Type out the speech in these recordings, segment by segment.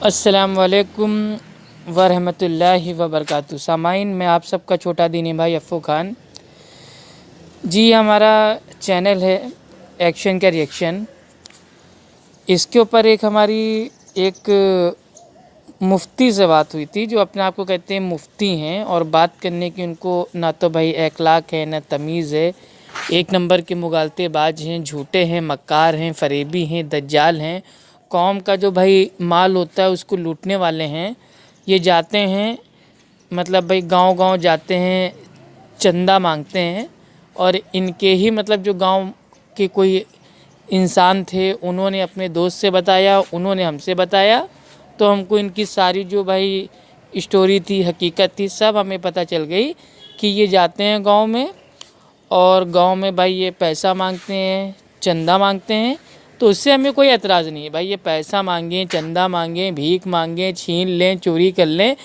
अस्सलाम वालेकुम वरहमतुल्लाहि वबरकातुहू। सामाइन, मैं आप सबका छोटा दीनी भाई अफ़ू खान जी। हमारा चैनल है एक्शन का रिएक्शन। इसके ऊपर एक हमारी एक मुफ्ती से बात हुई थी, जो अपने आप को कहते हैं मुफ्ती हैं, और बात करने की उनको ना तो भाई अखलाक है ना तमीज़ है। एक नंबर के मुगालतेबाज हैं, झूठे हैं, मक्कार हैं, फरेबी हैं, दज्जाल हैं। कौम का जो भाई माल होता है उसको लूटने वाले हैं। ये जाते हैं, मतलब भाई गांव-गांव जाते हैं, चंदा मांगते हैं। और इनके ही मतलब जो गांव के कोई इंसान थे, उन्होंने अपने दोस्त से बताया, उन्होंने हमसे बताया, तो हमको इनकी सारी जो भाई स्टोरी थी, हकीकत थी, सब हमें पता चल गई कि ये जाते हैं गांव में, और गांव में भाई ये पैसा मांगते हैं, चंदा मांगते हैं। तो उससे हमें कोई एतराज़ नहीं है भाई, ये पैसा मांगें, चंदा मांगें, भीख मांगें, छीन लें, चोरी कर लें,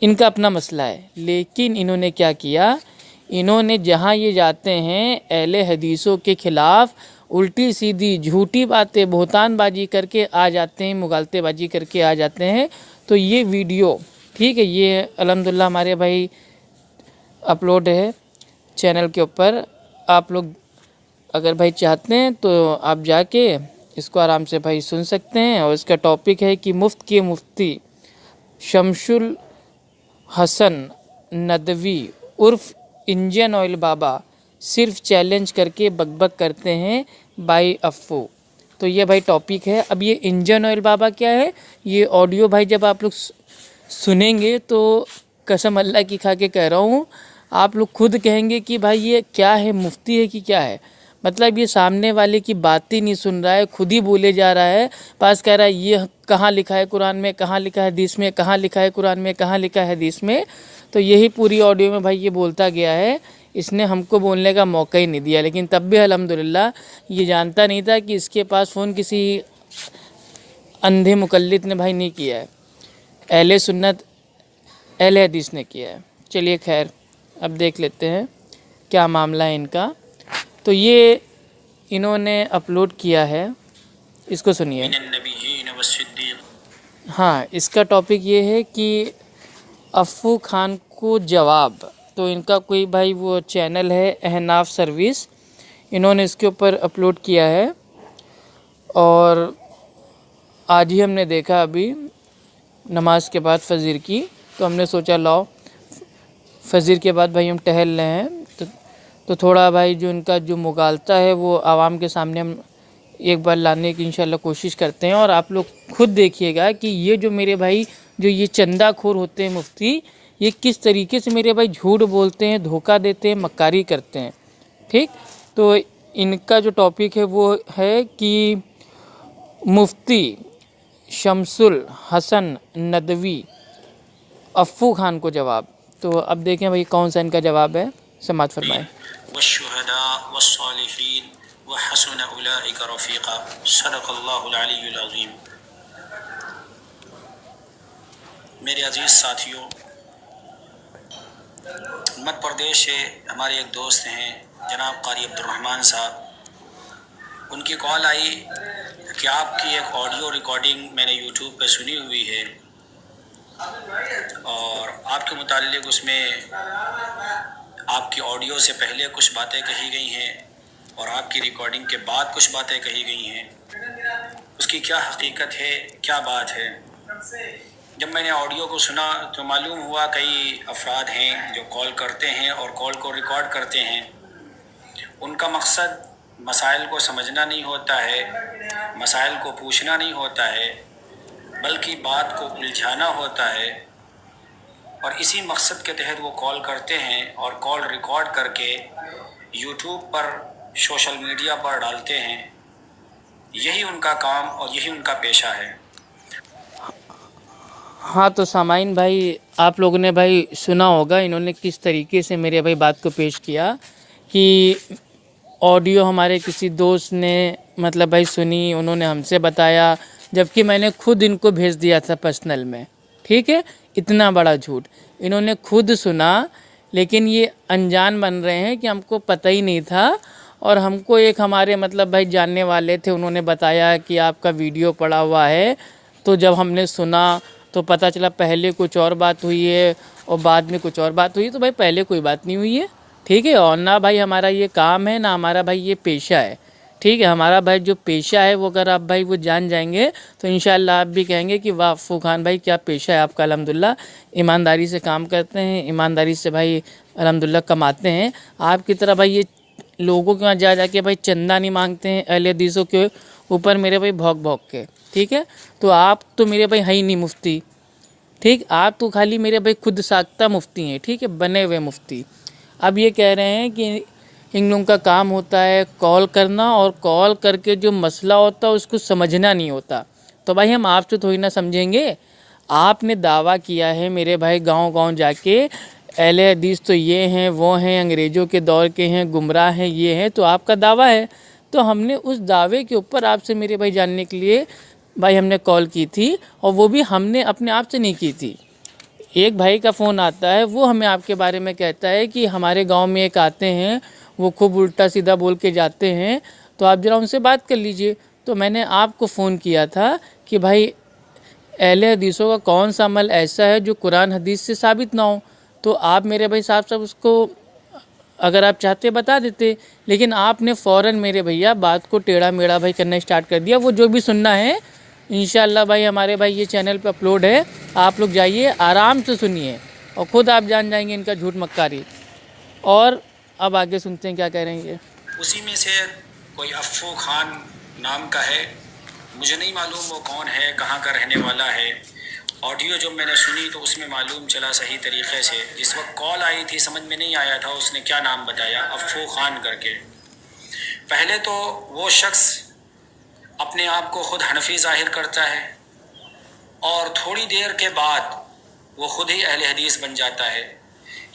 इनका अपना मसला है। लेकिन इन्होंने क्या किया, इन्होंने जहाँ ये जाते हैं अहले हदीसों के ख़िलाफ़ उल्टी सीधी झूठी बातें, बहतानबाजी करके आ जाते हैं, मुगालतेबाजी करके आ जाते हैं। तो ये वीडियो ठीक है, ये अल्हम्दुलिल्लाह हमारे भाई अपलोड है चैनल के ऊपर। आप लोग अगर भाई चाहते हैं तो आप जाके इसको आराम से भाई सुन सकते हैं। और इसका टॉपिक है कि मुफ्त के मुफ्ती शमसुल हसन नदवी उर्फ इंजन ऑयल बाबा सिर्फ चैलेंज करके बकबक करते हैं भाई अफ़ू। तो ये भाई टॉपिक है। अब ये इंजन ऑयल बाबा क्या है, ये ऑडियो भाई जब आप लोग सुनेंगे तो कसम अल्लाह की खा के कह रहा हूँ, आप लोग खुद कहेंगे कि भाई ये क्या है, मुफ्ती है कि क्या है। मतलब ये सामने वाले की बात ही नहीं सुन रहा है, खुद ही बोले जा रहा है, पास कह रहा है ये कहाँ लिखा है कुरान में, कहाँ लिखा है हदीस में, कहाँ लिखा है कुरान में, कहाँ लिखा है हदीस में। तो यही पूरी ऑडियो में भाई ये बोलता गया है। इसने हमको बोलने का मौका ही नहीं दिया, लेकिन तब भी अल्हम्दुलिल्लाह ये जानता नहीं था कि इसके पास फ़ोन किसी अंधे मुकल्लिद ने भाई नहीं किया है, अहले सुन्नत अहले हदीस ने किया है। चलिए खैर, अब देख लेते हैं क्या मामला है इनका। तो ये इन्होंने अपलोड किया है, इसको सुनिए। हाँ, इसका टॉपिक ये है कि अफ़ू खान को जवाब। तो इनका कोई भाई वो चैनल है अहनाफ सर्विस, इन्होंने इसके ऊपर अपलोड किया है। और आज ही हमने देखा अभी नमाज के बाद फ़जर की, तो हमने सोचा लाओ फ़जर के बाद भाई हम टहल रहे हैं, तो थोड़ा भाई जो इनका जो मुगालता है वो आवाम के सामने हम एक बार लाने की इंशाल्लाह कोशिश करते हैं। और आप लोग खुद देखिएगा कि ये जो मेरे भाई जो ये चंदाखोर होते हैं मुफ्ती, ये किस तरीके से मेरे भाई झूठ बोलते हैं, धोखा देते हैं, मक्कारी करते हैं। ठीक, तो इनका जो टॉपिक है वो है कि मुफ्ती शमसुल हसन नदवी अफ़ू खान को जवाब। तो अब देखें भाई कौन सा इनका जवाब है, समाअत फरमाएं। वश्शुहदा वस्सालिहीन व हसुन उलाइका रफ़ीक़ा सदक़ल्लाहुल अलीयुल अज़ीम। मेरे अजीज़ साथियों, मध्य प्रदेश से हमारे एक दोस्त हैं जनाब कारी अब्दुर्रहमान साहब। उनकी कॉल आई कि आपकी एक ऑडियो रिकॉर्डिंग मैंने यूट्यूब पे सुनी हुई है, और आपके मुताल्लिक़ उसमें आपकी ऑडियो से पहले कुछ बातें कही गई हैं और आपकी रिकॉर्डिंग के बाद कुछ बातें कही गई हैं। उसकी क्या हकीकत है, क्या बात है। जब मैंने ऑडियो को सुना तो मालूम हुआ कई अफराद हैं जो कॉल करते हैं और कॉल को रिकॉर्ड करते हैं। उनका मकसद मसाइल को समझना नहीं होता है, मसाइल को पूछना नहीं होता है, बल्कि बात को उलझाना होता है। और इसी मकसद के तहत वो कॉल करते हैं और कॉल रिकॉर्ड करके यूट्यूब पर, सोशल मीडिया पर डालते हैं। यही उनका काम और यही उनका पेशा है। हाँ, तो सामाइन भाई आप लोगों ने भाई सुना होगा इन्होंने किस तरीके से मेरे भाई बात को पेश किया कि ऑडियो हमारे किसी दोस्त ने मतलब भाई सुनी, उन्होंने हमसे बताया, जबकि मैंने खुद इनको भेज दिया था पर्सनल में। ठीक है, इतना बड़ा झूठ इन्होंने खुद सुना, लेकिन ये अनजान बन रहे हैं कि हमको पता ही नहीं था। और हमको एक हमारे मतलब भाई जानने वाले थे, उन्होंने बताया कि आपका वीडियो पड़ा हुआ है, तो जब हमने सुना तो पता चला पहले कुछ और बात हुई है और बाद में कुछ और बात हुई। तो भाई पहले कोई बात नहीं हुई है, ठीक है। और ना भाई हमारा ये काम है, ना हमारा भाई ये पेशा है, ठीक है। हमारा भाई जो पेशा है वो अगर आप भाई वो जान जाएंगे तो इंशाल्लाह आप भी कहेंगे कि वाह अफ़्फ़ू खान भाई क्या पेशा है आपका, अल्हम्दुलिल्लाह ईमानदारी से काम करते हैं, ईमानदारी से भाई अल्हम्दुलिल्लाह कमाते हैं। आपकी तरह भाई ये लोगों के वहाँ जा के भाई चंदा नहीं मांगते हैं अहले हदीसों के ऊपर मेरे भाई भौंक भौंक के, ठीक है। तो आप तो मेरे भाई है ही नहीं मुफ्ती, ठीक। आप तो खाली मेरे भाई खुद साख्ता मुफ्ती हैं, ठीक है, बने हुए मुफ्ती। अब ये कह रहे हैं कि इन लोगों का काम होता है कॉल करना और कॉल करके जो मसला होता है उसको समझना नहीं होता। तो भाई हम आपसे थोड़ी ना समझेंगे। आपने दावा किया है मेरे भाई गांव-गांव जाके अहले हदीस तो ये हैं वो हैं, अंग्रेज़ों के दौर के हैं, गुमराह हैं, ये हैं, तो आपका दावा है। तो हमने उस दावे के ऊपर आपसे मेरे भाई जानने के लिए भाई हमने कॉल की थी, और वो भी हमने अपने आप से नहीं की थी। एक भाई का फ़ोन आता है, वो हमें आपके बारे में कहता है कि हमारे गांव में एक आते हैं, वो खूब उल्टा सीधा बोल के जाते हैं, तो आप ज़रा उनसे बात कर लीजिए। तो मैंने आपको फ़ोन किया था कि भाई अहले हदीसों का कौन सा अमल ऐसा है जो कुरान हदीस से साबित ना हो। तो आप मेरे भाई साहब उसको अगर आप चाहते बता देते, लेकिन आपने फ़ौरन मेरे भैया बात को टेढ़ा मेढ़ा भाई करना स्टार्ट कर दिया। वो जो भी सुनना है इंशाल्लाह भाई हमारे भाई ये चैनल पे अपलोड है, आप लोग जाइए आराम से सुनिए और ख़ुद आप जान जाएंगे इनका झूठ मक्कारी। और अब आगे सुनते हैं क्या कह रहे हैं ये। उसी में से कोई अफ़्फ़ू खान नाम का है, मुझे नहीं मालूम वो कौन है, कहाँ का रहने वाला है। ऑडियो जो मैंने सुनी तो उसमें मालूम चला सही तरीक़े से, जिस वक्त कॉल आई थी समझ में नहीं आया था उसने क्या नाम बताया, अफ़्फ़ू खान करके। पहले तो वो शख्स अपने आप को ख़ुद हनफी ज़ाहिर करता है और थोड़ी देर के बाद वो ख़ुद ही अहले हदीस बन जाता है।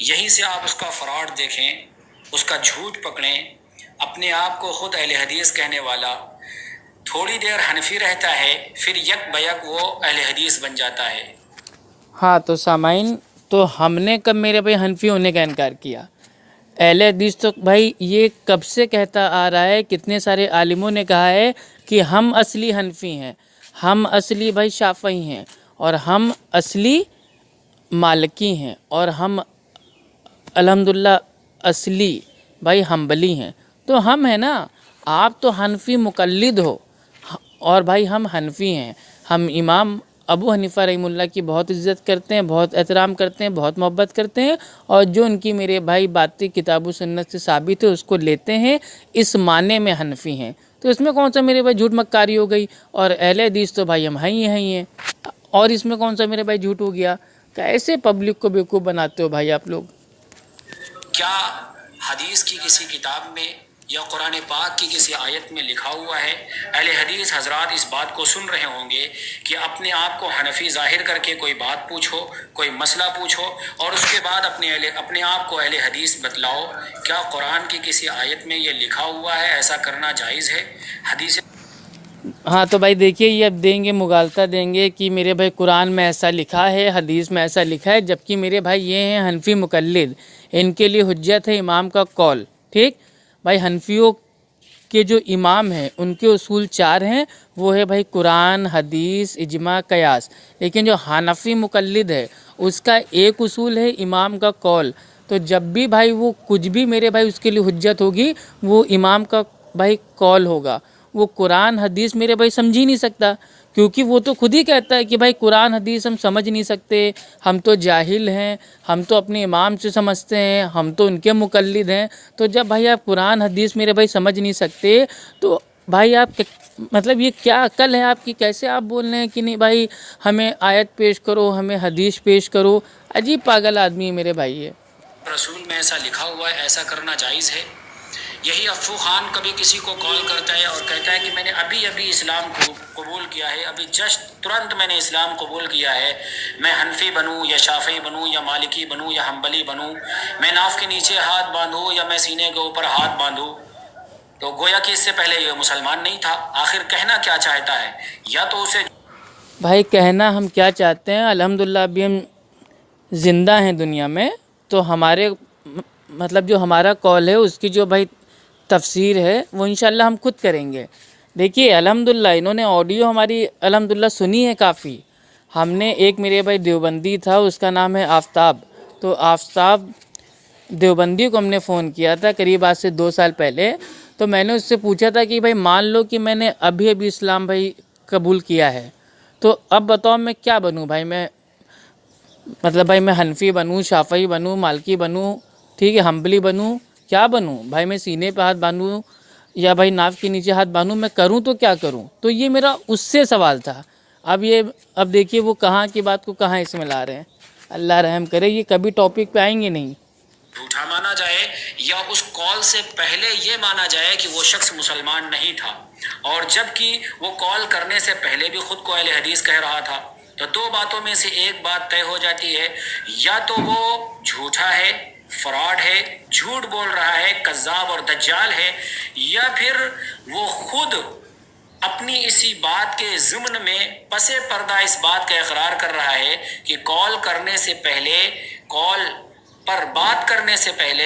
यहीं से आप उसका फ़राड देखें, उसका झूठ पकड़ें। अपने आप को ख़ुद अहले हदीस कहने वाला थोड़ी देर हनफी रहता है, फिर यक बयक वो अहले हदीस बन जाता है। हाँ तो सामाइन, तो हमने कब मेरे भाई हनफी होने का इनकार किया? अहले हदीस तो भाई ये कब से कहता आ रहा है, कितने सारे आलिमों ने कहा है कि हम असली हनफी हैं, हम असली भाई शाफ़ई हैं, और हम असली मालिकी हैं, और हम अल्हम्दुलिल्लाह असली भाई हम्बली हैं। तो हम हैं ना, आप तो हनफी मुक़ल्लिद हो और भाई हम हनफी हैं। हम इमाम अबू हनीफ़ा रहीमुल्लाह की बहुत इज़्ज़त करते हैं, बहुत एहतराम करते हैं, बहुत मोहब्बत करते हैं, और जो उनकी मेरे भाई बातें किताब व सुन्नत से साबित है उसको लेते हैं, इस माने में हनफी हैं। तो इसमें कौन सा मेरे भाई झूठ मक्कारी हो गई? और अहले हदीस तो भाई हम हैं ही, और इसमें कौन सा मेरे भाई झूठ हो गया? कैसे पब्लिक को बेवकूफ़ बनाते हो भाई आप लोग। क्या हदीस की किसी किताब में या कुरान पाक की किसी आयत में लिखा हुआ है? अहले हदीस हजरात इस बात को सुन रहे होंगे कि अपने आप को हनफी ज़ाहिर करके कोई बात पूछो, कोई मसला पूछो, और उसके बाद अपने आप को अहले हदीस बतलाओ। क्या कुरान की किसी आयत में ये लिखा हुआ है ऐसा करना जायज़ है? हदीस हाँ तो भाई देखिए, ये अब देंगे मुगालता देंगे कि मेरे भाई कुरान में ऐसा लिखा है, हदीस में ऐसा लिखा है, जबकि मेरे भाई ये हैं हनफी मुक़ल्लिद, इनके लिए हुज्जत है इमाम का कौल, ठीक। भाई हनफियों के जो इमाम हैं उनके उसूल 4 हैं, वो है भाई कुरान, हदीस, इजमा, कयास। लेकिन जो हनफी मुक़ल्लिद है उसका एक उसूल है इमाम का कौल। तो जब भी भाई वो कुछ भी मेरे भाई उसके लिए हुज्जत होगी, वो इमाम का भाई कौल होगा। वो कुरान हदीस मेरे भाई समझ ही नहीं सकता, क्योंकि वो तो खुद ही कहता है कि भाई कुरान हदीस हम समझ नहीं सकते, हम तो जाहिल हैं, हम तो अपने इमाम से समझते हैं, हम तो उनके मुक़ल्लिद हैं। तो जब भाई आप कुरान हदीस मेरे भाई समझ नहीं सकते, तो भाई आप मतलब ये क्या अक्ल है आपकी? कैसे आप बोल रहे हैं कि नहीं भाई हमें आयत पेश करो, हमें हदीस पेश करो? अजीब पागल आदमी है मेरे भाई ये। रसूल में ऐसा लिखा हुआ है, ऐसा करना जायज़ है? यही अफ़्फ़ू खान कभी किसी को कॉल करता है और कहता है कि मैंने अभी अभी इस्लाम को कबूल किया है, अभी जस्ट तुरंत मैंने इस्लाम कबूल किया है, मैं हनफी बनूं या शाफ़ी बनूं या मालिकी बनूं या हम्बली बनूं, मैं नाफ के नीचे हाथ बांधूं या मैं सीने के ऊपर हाथ बांधूं। तो गोया कि इससे पहले ये मुसलमान नहीं था। आखिर कहना क्या चाहता है? या तो उसे भाई कहना हम क्या चाहते हैं, अल्हम्दुलिल्लाह अभी हम ज़िंदा हैं दुनिया में, तो हमारे मतलब जो हमारा कॉल है उसकी जो भाई तफसीर है वो इंशाल्लाह हम खुद करेंगे। देखिए अल्हम्दुलिल्लाह इन्होंने ऑडियो हमारी अल्हम्दुलिल्लाह सुनी है काफ़ी। हमने एक मेरे भाई देवबंदी था, उसका नाम है आफ़ताब, तो आफ़ताब देवबंदी को हमने फ़ोन किया था करीब आज से 2 साल पहले। तो मैंने उससे पूछा था कि भाई मान लो कि मैंने अभी अभी इस्लाम भाई कबूल किया है, तो अब बताओ मैं क्या बनूं भाई, मैं मतलब भाई मैं हनफी बनूं, शाफ़ई बनूं, मालिकी बनूं, ठीक है, हम्बली बनूं, क्या बनूं भाई, मैं सीने पे हाथ बांधूं या भाई नाक के नीचे हाथ बांधूं, मैं करूं तो क्या करूं। तो ये मेरा उससे सवाल था। अब देखिए वो कहाँ की बात को कहाँ इसमें ला रहे हैं। अल्लाह रहम करे, ये कभी टॉपिक पे आएंगे नहीं। झूठा माना जाए या उस कॉल से पहले ये माना जाए कि वो शख्स मुसलमान नहीं था, और जबकि वो कॉल करने से पहले भी खुद को अहले हदीस कह रहा था, तो दो बातों में से एक बात तय हो जाती है, या तो वो झूठा है, फ्रॉड है, झूठ बोल रहा है, कज़्ज़ाब और दज्जाल है, या फिर वो खुद अपनी इसी बात के ज़िम्न में पसे पर्दा इस बात का इकरार कर रहा है कि कॉल करने से पहले, कॉल पर बात करने से पहले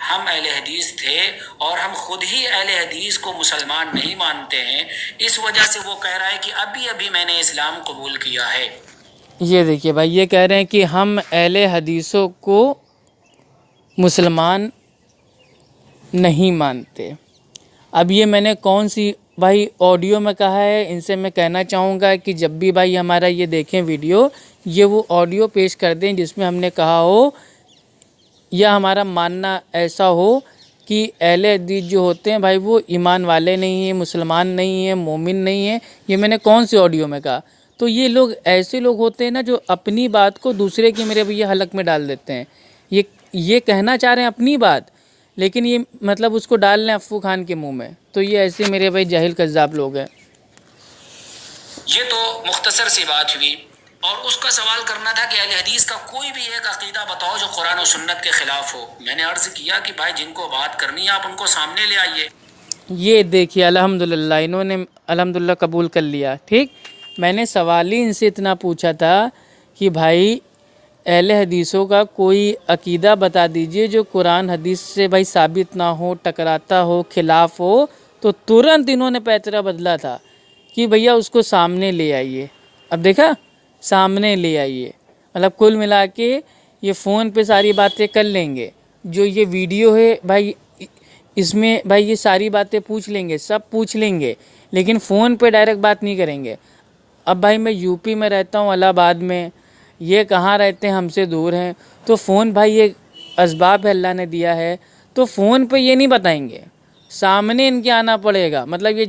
हम अहले हदीस थे और हम खुद ही अहले हदीस को मुसलमान नहीं मानते हैं, इस वजह से वो कह रहा है कि अभी अभी मैंने इस्लाम कबूल किया है। ये देखिए भाई, ये कह रहे हैं कि हम अहले हदीसों को मुसलमान नहीं मानते। अब ये मैंने कौन सी भाई ऑडियो में कहा है, इनसे मैं कहना चाहूँगा कि जब भी भाई हमारा ये देखें वीडियो, ये वो ऑडियो पेश कर दें जिसमें हमने कहा हो या हमारा मानना ऐसा हो कि अहले हदीस जो होते हैं भाई वो ईमान वाले नहीं हैं, मुसलमान नहीं हैं, मोमिन नहीं हैं। ये मैंने कौन सी ऑडियो में कहा। तो ये लोग ऐसे लोग होते हैं ना जो अपनी बात को दूसरे की मेरे भैया हलक में डाल देते हैं। ये कहना चाह रहे हैं अपनी बात, लेकिन ये मतलब उसको डाल लें अफ़्फ़ू खान के मुंह में। तो ये ऐसे मेरे भाई जाहिल कज़्ज़ाब लोग हैं। ये तो मुख्तसर सी बात हुई, और उसका सवाल करना था कि अहले हदीस का कोई भी एक अकीदा बताओ जो कुरान और सुन्नत के खिलाफ हो। मैंने अर्ज़ किया कि भाई जिनको बात करनी है आप उनको सामने ले आइए। ये देखिए अल्हम्दुलिल्लाह इन्होंने अल्हम्दुलिल्लाह कबूल कर लिया। ठीक, मैंने सवाल ही इनसे इतना पूछा था कि भाई अहले हदीसों का कोई अकीदा बता दीजिए जो कुरान हदीस से भाई साबित ना हो, टकराता हो, खिलाफ हो। तो तुरंत इन्होंने पैतरा बदला था कि भैया उसको सामने ले आइए। अब देखा, सामने ले आइए, मतलब कुल मिला के ये फ़ोन पे सारी बातें कर लेंगे। जो ये वीडियो है भाई इसमें भाई ये सारी बातें पूछ लेंगे, सब पूछ लेंगे, लेकिन फ़ोन पे डायरेक्ट बात नहीं करेंगे। अब भाई मैं यूपी में रहता हूँ, इलाहाबाद में, ये कहाँ रहते हैं, हमसे दूर हैं। तो फ़ोन भाई ये असबाब है अल्लाह ने दिया है, तो फ़ोन पे ये नहीं बताएंगे, सामने इनके आना पड़ेगा। मतलब ये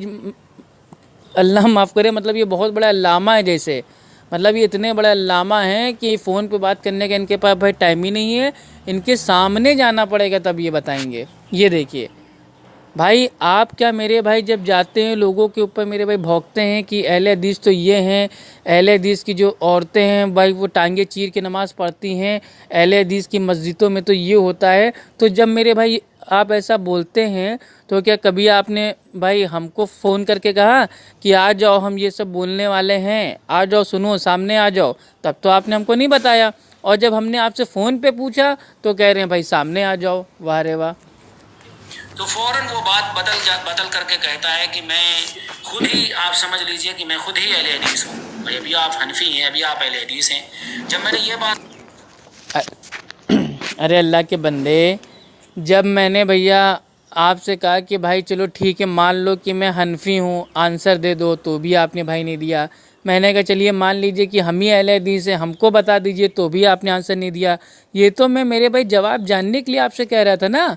अल्लाह माफ़ करे, मतलब ये बहुत बड़ा अल्लामा है जैसे, मतलब ये इतने बड़े अल्लामा हैं कि फ़ोन पे बात करने का इनके पास भाई टाइम ही नहीं है, इनके सामने जाना पड़ेगा तब ये बताएंगे। ये देखिए भाई, आप क्या मेरे भाई जब जाते हैं लोगों के ऊपर मेरे भाई भौंकते हैं कि अहले हदीस तो ये हैं, अहले हदीस की जो औरतें हैं भाई वो टांगे चीर के नमाज़ पढ़ती हैं, अहले हदीस की मस्जिदों में तो ये होता है। तो जब मेरे भाई आप ऐसा बोलते हैं तो क्या कभी आपने भाई हमको फ़ोन करके कहा कि आ जाओ हम ये सब बोलने वाले हैं, आ जाओ, सुनो, सामने आ जाओ? तब तो आपने हमको नहीं बताया। और जब हमने आपसे फ़ोन पे पूछा तो कह रहे हैं भाई सामने आ जाओ। वाह रे वाह। तो फौरन वो बात बदल करके कहता है कि मैं खुद ही, आप समझ लीजिए कि मैं खुद ही अहले हदीस हूँ। भाई अभी आप हनफी हैं, अभी आप अहले हदीस हैं। जब मैंने ये बात अरे अल्लाह के बंदे, जब मैंने भैया आपसे कहा कि भाई चलो ठीक है मान लो कि मैं हनफी हूँ, आंसर दे दो, तो भी आपने भाई नहीं दिया। मैंने कहा चलिए मान लीजिए कि हम ही अहले हदीस हैं, हमको बता दीजिए, तो भी आपने आंसर नहीं दिया। ये तो मैं मेरे भाई जवाब जानने के लिए आपसे कह रहा था ना।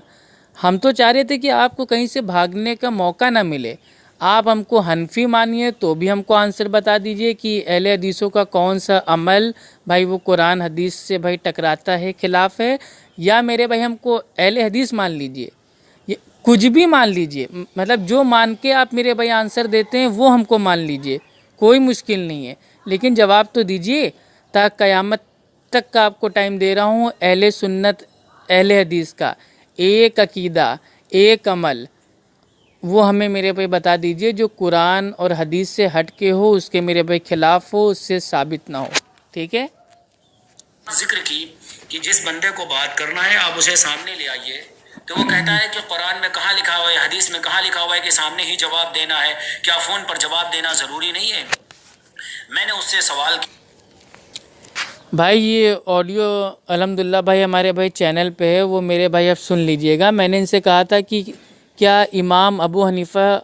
हम तो चाह रहे थे कि आपको कहीं से भागने का मौका ना मिले। आप हमको हनफी मानिए तो भी हमको आंसर बता दीजिए कि अहले हदीसों का कौन सा अमल भाई वो कुरान हदीस से भाई टकराता है, खिलाफ है, या मेरे भाई हमको अहले हदीस मान लीजिए, ये कुछ भी मान लीजिए, मतलब जो मान के आप मेरे भाई आंसर देते हैं वो हमको मान लीजिए, कोई मुश्किल नहीं है। लेकिन जवाब तो दीजिए, ताकि क़यामत तक का आपको टाइम दे रहा हूँ। अहले सुन्नत अहले हदीस का एक अकीदा, एक अमल, वो हमें मेरे भाई बता दीजिए जो कुरान और हदीस से हट के हो, उसके मेरे भाई खिलाफ हो, उससे साबित ना हो। ठीक है, जिक्र की कि जिस बंदे को बात करना है आप उसे सामने ले आइए, तो वो कहता है कि कुरान में कहाँ लिखा हुआ है, हदीस में कहाँ लिखा हुआ है कि सामने ही जवाब देना है, क्या फ़ोन पर जवाब देना ज़रूरी नहीं है? मैंने उससे सवाल किया। भाई ये ऑडियो अल्हम्दुलिल्लाह भाई हमारे भाई चैनल पे है, वो मेरे भाई आप सुन लीजिएगा। मैंने इनसे कहा था कि क्या इमाम अबू हनीफ़ा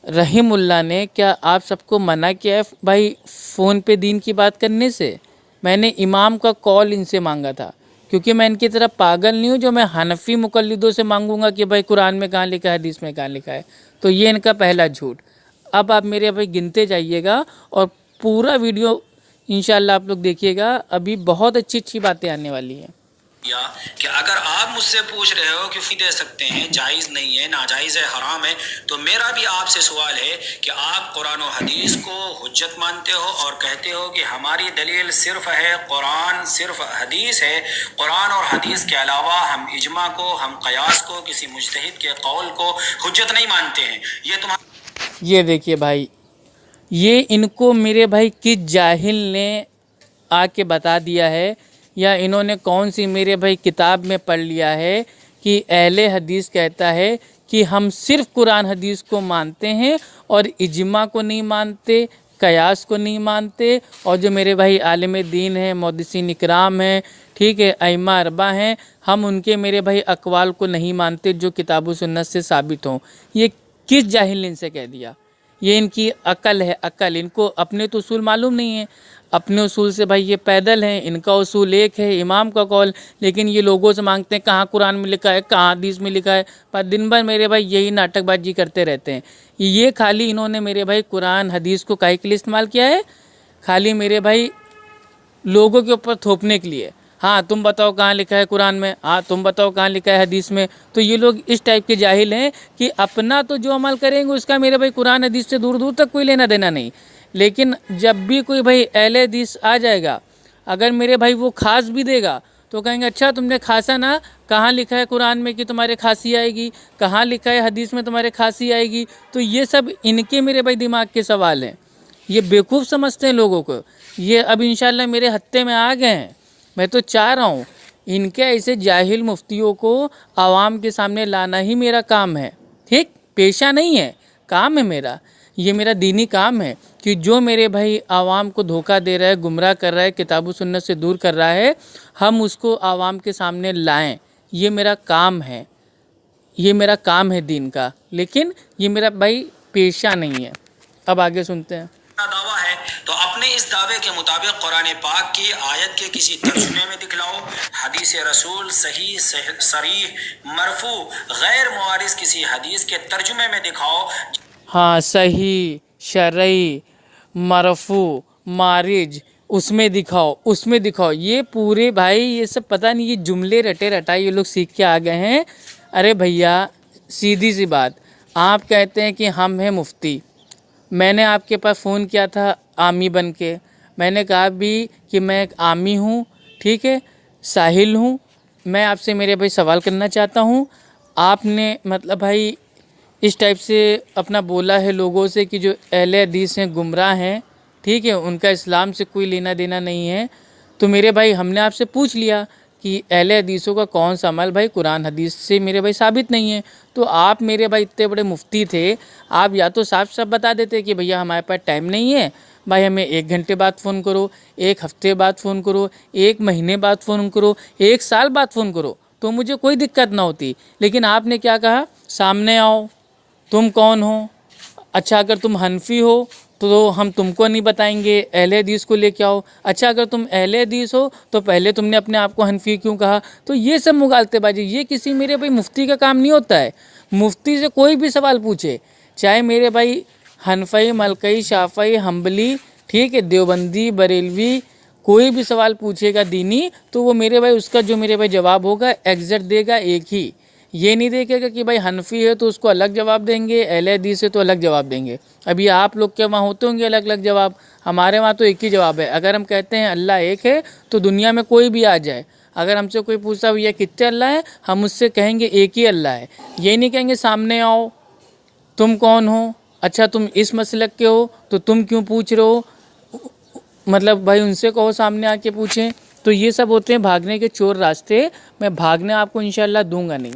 रहीमुल्लाह ने क्या आप सबको मना किया है भाई फ़ोन पे दीन की बात करने से? मैंने इमाम का कॉल इनसे मांगा था, क्योंकि मैं इनकी तरह पागल नहीं हूँ जो मैं हनफी मुकल्लिदों से मांगूंगा कि भाई कुरान में कहाँ लिखा है, हदीस में कहाँ लिखा है। तो ये इनका पहला झूठ। अब आप मेरे भाई गिनते जाइएगा और पूरा वीडियो इंशाल्लाह आप लोग देखिएगा, अभी बहुत अच्छी अच्छी बातें आने वाली हैं। या कि अगर आप मुझसे पूछ रहे हो कि फी दे सकते हैं, जायज़ नहीं है, नाजायज़ है, हराम है, तो मेरा भी आपसे सवाल है कि आप कुरान और हदीस को हुज्जत मानते हो और कहते हो कि हमारी दलील सिर्फ है कुरान, सिर्फ हदीस है। कुरान और हदीस के अलावा हम इजमा को, हम कयास को, किसी मुज्तहिद के कौल को हुज्जत नहीं मानते हैं। ये देखिए भाई, ये इनको मेरे भाई किस जाहिल ने आके बता दिया है, या इन्होंने कौन सी मेरे भाई किताब में पढ़ लिया है कि अहले हदीस कहता है कि हम सिर्फ कुरान हदीस को मानते हैं और इजमा को नहीं मानते, कयास को नहीं मानते। और जो मेरे भाई आलिम दीन हैं, मुहद्दिसीन इकराम हैं, ठीक है, अइम्मा अरबा हैं, हम उनके मेरे भाई अकवाल को नहीं मानते जो किताब व सुन्नत से साबित हों। ये किस जाहिल ने इनसे कह दिया? ये इनकी अकल है, अकल। इनको अपने तो उसूल मालूम नहीं है, अपने उसूल से भाई ये पैदल हैं। इनका उसूल एक है, इमाम का कौल, लेकिन ये लोगों से मांगते हैं कहाँ कुरान में लिखा है, कहाँ हदीस में लिखा है। पर दिन भर मेरे भाई यही नाटकबाजी करते रहते हैं। ये खाली इन्होंने मेरे भाई कुरान हदीस को काहे के लिए इस्तेमाल किया है? खाली मेरे भाई लोगों के ऊपर थोपने के लिए। हाँ तुम बताओ कहाँ लिखा है कुरान में, हाँ तुम बताओ कहाँ लिखा है हदीस में। तो ये लोग इस टाइप के जाहिल हैं कि अपना तो जो अमल करेंगे उसका मेरे भाई कुरान हदीस से दूर दूर तक कोई लेना देना नहीं। लेकिन जब भी कोई भाई अहले हदीस आ जाएगा, अगर मेरे भाई वो खास भी देगा तो कहेंगे अच्छा तुमने खासा ना, कहाँ लिखा है कुरान में कि तुम्हारे खांसी आएगी, कहाँ लिखा है हदीस में तुम्हारे खांसी आएगी। तो ये सब इनके मेरे भाई दिमाग के सवाल हैं। ये बेवकूफ़ समझते हैं लोगों को। ये अब इंशाल्लाह मेरे हत्थे में आ गए हैं। मैं तो चाह रहा हूँ इनके ऐसे जाहिल मुफ्तियों को आवाम के सामने लाना ही मेरा काम है। ठीक, पेशा नहीं है, काम है मेरा। ये मेरा दीनी काम है कि जो मेरे भाई आवाम को धोखा दे रहा है, गुमराह कर रहा है, किताब सुन्नत से दूर कर रहा है, हम उसको आवाम के सामने लाएं। ये मेरा काम है, ये मेरा काम है दीन का। लेकिन ये मेरा भाई पेशा नहीं है। अब आगे सुनते हैं। दावा है तो अपने इस दावे के मुताबिक कुरान पाक की आयत के किसी तर्जुमे में दिखलाओ, हदीस रसूल सही सरीह मरफू गैर मुआरिज किसी हदीस के तर्जुमे में दिखाओ। हाँ, सही शरई मरफू मारिज उसमें दिखाओ, उसमें दिखाओ। ये पूरे भाई ये सब पता नहीं, ये जुमले रटे रटाई ये लोग सीख के आ गए हैं। अरे भैया सीधी सी बात, आप कहते हैं कि हम हैं मुफ्ती। मैंने आपके पास फ़ोन किया था आमी बन के, मैंने कहा भी कि मैं एक आमी हूँ, ठीक है, साहिल हूँ, मैं आपसे मेरे भाई सवाल करना चाहता हूँ। आपने मतलब भाई इस टाइप से अपना बोला है लोगों से कि जो अहले हदीस हैं गुमराह हैं, ठीक है, उनका इस्लाम से कोई लेना देना नहीं है। तो मेरे भाई हमने आपसे पूछ लिया कि अहले हदीसों का कौन सा अमल भाई कुरान हदीस से मेरे भाई साबित नहीं है। तो आप मेरे भाई इतने बड़े मुफ्ती थे, आप या तो साफ साफ बता देते कि भैया हमारे पास टाइम नहीं है, भाई हमें 1 घंटे बाद फ़ोन करो, 1 हफ्ते बाद फ़ोन करो, 1 महीने बाद फ़ोन करो, 1 साल बाद फ़ोन करो, तो मुझे कोई दिक्कत ना होती। लेकिन आपने क्या कहा, सामने आओ, तुम कौन हो? अच्छा अगर तुम हनफी हो तो हम तुमको नहीं बताएंगे, अहले हदीस को लेके आओ। अच्छा अगर तुम अहले हदीस हो तो पहले तुमने अपने आप को हनफी क्यों कहा? तो ये सब मुगालतेबाजी, ये किसी मेरे भाई मुफ्ती का काम नहीं होता है। मुफ्ती से कोई भी सवाल पूछे, चाहे मेरे भाई हनफी, मलकई, शाफई, हम्बली, ठीक है, देवबंदी, बरेलवी, कोई भी सवाल पूछेगा दीनी, तो वो मेरे भाई उसका जो मेरे भाई जवाब होगा एग्जैक्ट देगा एक ही। ये नहीं देखेगा कि भाई हनफी है तो उसको अलग जवाब देंगे, अहले हदीस है तो अलग जवाब देंगे। अभी आप लोग के वहाँ होते होंगे अलग अलग जवाब, हमारे वहाँ तो एक ही जवाब है। अगर हम कहते हैं अल्लाह एक है तो दुनिया में कोई भी आ जाए, अगर हमसे कोई पूछता भैया कितने अल्लाह है, हम उससे कहेंगे एक ही अल्लाह है। ये नहीं कहेंगे सामने आओ, तुम कौन हो, अच्छा तुम इस मसलक के हो तो तुम क्यों पूछ रहे हो, मतलब भाई उनसे कहो सामने आके पूछें। तो ये सब होते हैं भागने के चोर रास्ते। मैं भागने आपको इंशाल्लाह दूंगा नहीं।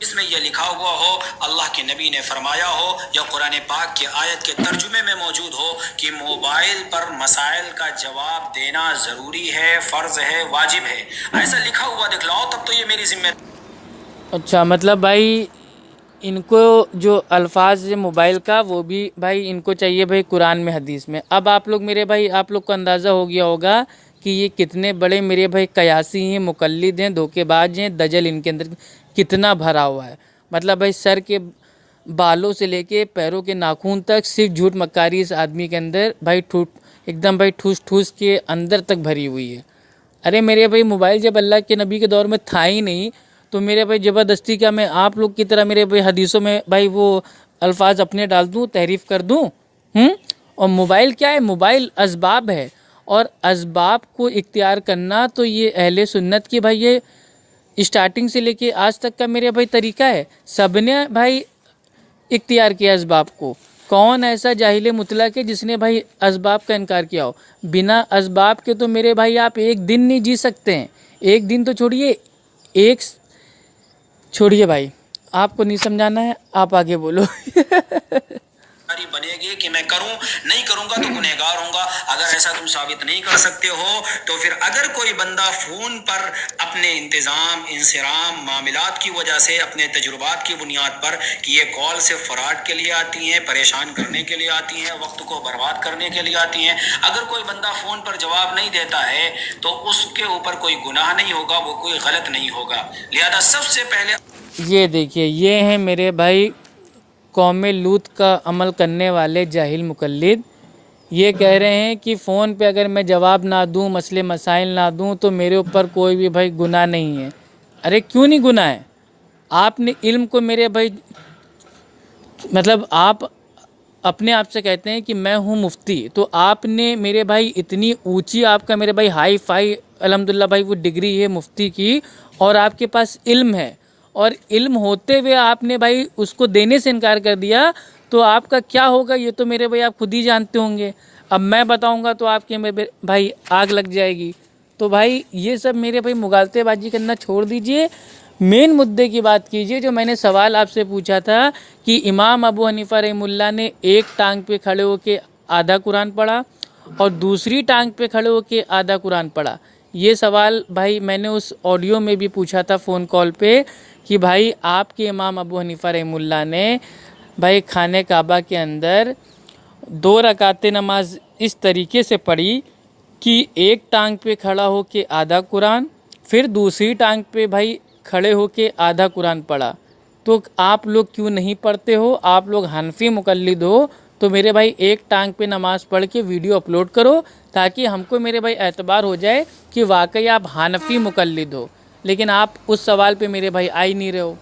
इसमें यह लिखा हुआ हो, अल्लाह के नबी ने फरमाया हो, या कुरान पाक की आयत के तर्जुमे में मौजूद हो कि मोबाइल पर मसाइल का जवाब देना ज़रूरी है, फ़र्ज़ है, वाजिब है, ऐसा लिखा हुआ दिखलाओ, तब तो ये मेरी जिम्मेदारी। अच्छा, मतलब भाई इनको जो अल्फाज है मोबाइल का, वो भी भाई इनको चाहिए भाई कुरान में, हदीस में। अब आप लोग मेरे भाई, आप लोग को अंदाज़ा हो गया होगा कि ये कितने बड़े मेरे भाई कयासी हैं, मुकल्लिद हैं, धोखेबाज हैं, दजल इनके अंदर कितना भरा हुआ है। मतलब भाई सर के बालों से लेके पैरों के नाखून तक सिर्फ झूठ मक्कारी इस आदमी के अंदर भाई एकदम भाई ठूस ठूस के अंदर तक भरी हुई है। अरे मेरे भाई मोबाइल जब अल्लाह के नबी के दौर में था ही नहीं, तो मेरे भाई ज़बरदस्ती क्या मैं आप लोग की तरह मेरे भाई हदीसों में भाई वो अल्फाज अपने डाल दूँ, तहरीफ़ कर दूँ? और मोबाइल क्या है? मोबाइल असबाब है, और असबाब को इख्तियार करना तो ये अहले सुन्नत की भाई ये स्टार्टिंग से लेके आज तक का मेरे भाई तरीका है। सबने भाई इख्तियार किया असबाब को। कौन ऐसा जाहिल मुतलक है जिसने भाई असबाब का इनकार किया हो? बिना असबाब के तो मेरे भाई आप एक दिन नहीं जी सकते हैं। एक दिन तो छोड़िए, छोड़िए भाई, आपको नहीं समझाना है, आप आगे बोलो। बनेगी कि मैं करूं, नहीं करूंगा तो गुनहगार होऊंगा। अगर ऐसा तुम साबित नहीं कर सकते हो, तो फिर अगर कोई बंदा फोन पर अपने इंतजाम, इंसराम, मामलात की वजह से, अपने तजुर्बात की बुनियाद पर कि ये कॉल से फ्रॉड के लिए आती हैं, परेशान करने के लिए आती हैं, वक्त को बर्बाद करने के लिए आती हैं, अगर कोई बंदा फोन पर जवाब नहीं देता है तो उसके ऊपर कोई गुनाह नहीं होगा, वो कोई गलत नहीं होगा। लिहाजा सबसे पहले ये देखिए, ये हैं मेरे भाई कौम लूत का अमल करने वाले जाहिल मुकल्लिद। ये कह रहे हैं कि फ़ोन पे अगर मैं जवाब ना दूं, मसले मसाइल ना दूं, तो मेरे ऊपर कोई भी भाई गुनाह नहीं है। अरे क्यों नहीं गुनाह है? आपने इल्म को मेरे भाई, मतलब आप अपने आप से कहते हैं कि मैं हूँ मुफ्ती, तो आपने मेरे भाई इतनी ऊंची, आपका मेरे भाई हाई फाई अल्हम्दुलिल्लाह भाई वो डिग्री है मुफ्ती की, और आपके पास इल्म है, और इल्म होते हुए आपने भाई उसको देने से इनकार कर दिया, तो आपका क्या होगा ये तो मेरे भाई आप खुद ही जानते होंगे। अब मैं बताऊंगा तो आपके मेरे भाई आग लग जाएगी। तो भाई ये सब मेरे भाई मुगालतेबाजी करना छोड़ दीजिए, मेन मुद्दे की बात कीजिए। जो मैंने सवाल आपसे पूछा था कि इमाम अबू हनीफा रहमुल्लाह ने एक टांग पे खड़े होके आधा कुरान पढ़ा और दूसरी टांग पे खड़े होके आधा कुरान पढ़ा, ये सवाल भाई मैंने उस ऑडियो में भी पूछा था फ़ोन कॉल पे कि भाई आपके इमाम अबू हनीफा रहमुल्लाह ने भाई खाने काबा के अंदर 2 रकातें नमाज इस तरीके से पढ़ी कि एक टांग पे खड़ा होके आधा कुरान, फिर दूसरी टांग पे भाई खड़े होके आधा कुरान पढ़ा। तो आप लोग क्यों नहीं पढ़ते हो? आप लोग हनफी मुकल्लिद हो, तो मेरे भाई एक टांग पे नमाज़ पढ़ के वीडियो अपलोड करो, ताकि हमको मेरे भाई एतबार हो जाए कि वाकई आप हनफी मुकल्लिद हो। लेकिन आप उस सवाल पे मेरे भाई आ ही नहीं रहे हो।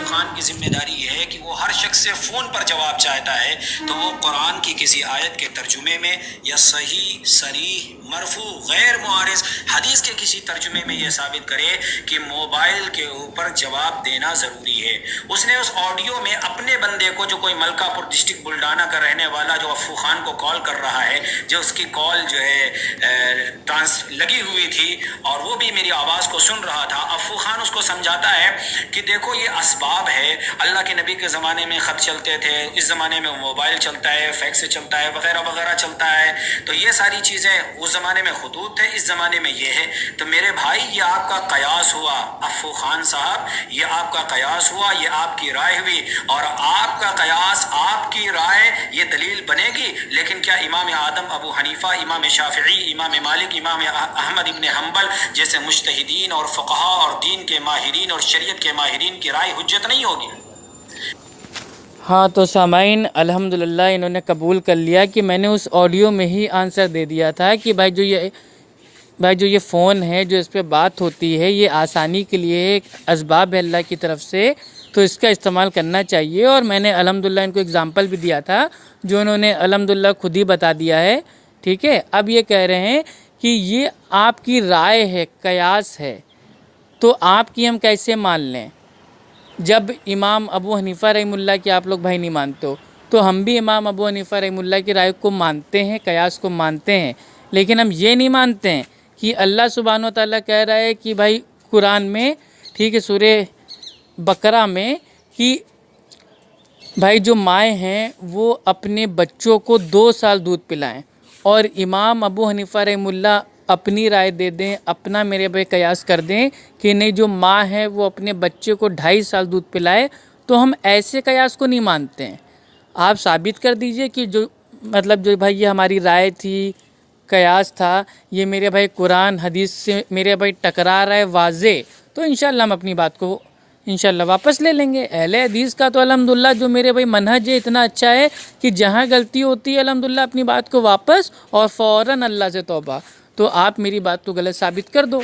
खान की जिम्मेदारी यह है कि वो हर शख्स से फ़ोन पर जवाब चाहता है तो वो कुरान की किसी आयत के तर्जुमे में, या सही सरीह मरफू गैर मुआरिज हदीस के किसी तर्जुमे में यह साबित करे कि मोबाइल के ऊपर जवाब देना ज़रूरी है। उसने उस ऑडियो में अपने बंदे को, जो कोई मलकापुर डिस्ट्रिक्ट बुल्डाना का रहने वाला, जो अफ़ू खान को कॉल कर रहा है, जो उसकी कॉल जो है ट्रांस लगी हुई थी और वो भी मेरी आवाज़ को सुन रहा था, अफ़ू खान उसको समझाता है कि देखो ये असबाब है। अल्लाह के नबी के ज़माने में ख़त चलते थे, इस ज़माने में मोबाइल चलता है, फैक्स चलता है, वगैरह वगैरह चलता है। तो ये सारी चीज़ें उस ज़माने में खतूत थे, इस ज़माने में ये है। तो मेरे भाई ये आपका कयास हुआ, अफ़ू खान साहब, ये आपका कयास हुआ, ये आपकी राय हुई, और आपका कयास, आपकी राय ये दलील बनेगी। लेकिन क्या इमाम आदम अबू हनीफा, इमाम शाफिई, इमाम मालिक, इमाम अहमद इब्न हम्बल जैसे मुज्तहिदीन और फ़क़हा और दीन के माहिरीन और शरीयत के माहिरीन की राय हुज्जत नहीं होगी? हाँ, तो सामाइन अल्हम्दुलिल्लाह इन्होंने कबूल कर लिया कि मैंने उस ऑडियो में ही आंसर दे दिया था कि भाई जो ये फ़ोन है, जो इस पे बात होती है, ये आसानी के लिए एक असबाब है अल्लाह की तरफ से, तो इसका इस्तेमाल करना चाहिए। और मैंने अल्हम्दुलिल्लाह इनको एग्ज़ाम्पल भी दिया था, जो इन्होंने अल्हम्दुलिल्लाह खुद ही बता दिया है। ठीक है, अब ये कह रहे हैं कि ये आपकी राय है, कयास है, तो आपकी हम कैसे मान लें? जब इमाम अबू हनीफा रहमुल्लाह की आप लोग भाई नहीं मानते हो, तो हम भी इमाम अबू हनीफा रहमुल्लाह की राय को मानते हैं, कयास को मानते हैं। लेकिन हम ये नहीं मानते हैं कि अल्लाह सुब्हानो तआला कह रहा है कि भाई कुरान में, ठीक है, सूरे बकरा में कि भाई जो माएँ हैं वो अपने बच्चों को 2 साल दूध पिलाएं, और इमाम अबू हनीफ़ा रहमुल्लाह अपनी राय दे दें, अपना मेरे भाई कयास कर दें कि नहीं जो माँ है वो अपने बच्चे को 2.5 साल दूध पिलाए, तो हम ऐसे कयास को नहीं मानते हैं। आप साबित कर दीजिए कि जो मतलब जो भाई ये हमारी राय थी, कयास था, ये मेरे भाई कुरान हदीस से मेरे भाई टकरा रहा है वाज़े, तो इंशाल्लाह हम अपनी बात को इंशाल्लाह वापस ले लेंगे। अहले हदीस का तो अल्हम्दुलिल्लाह जो मेरे भाई मनहज है इतना अच्छा है कि जहाँ गलती होती है अल्हम्दुलिल्लाह अपनी बात को वापस और फ़ौरन अल्लाह से तौबा। तो आप मेरी बात को गलत साबित कर दो,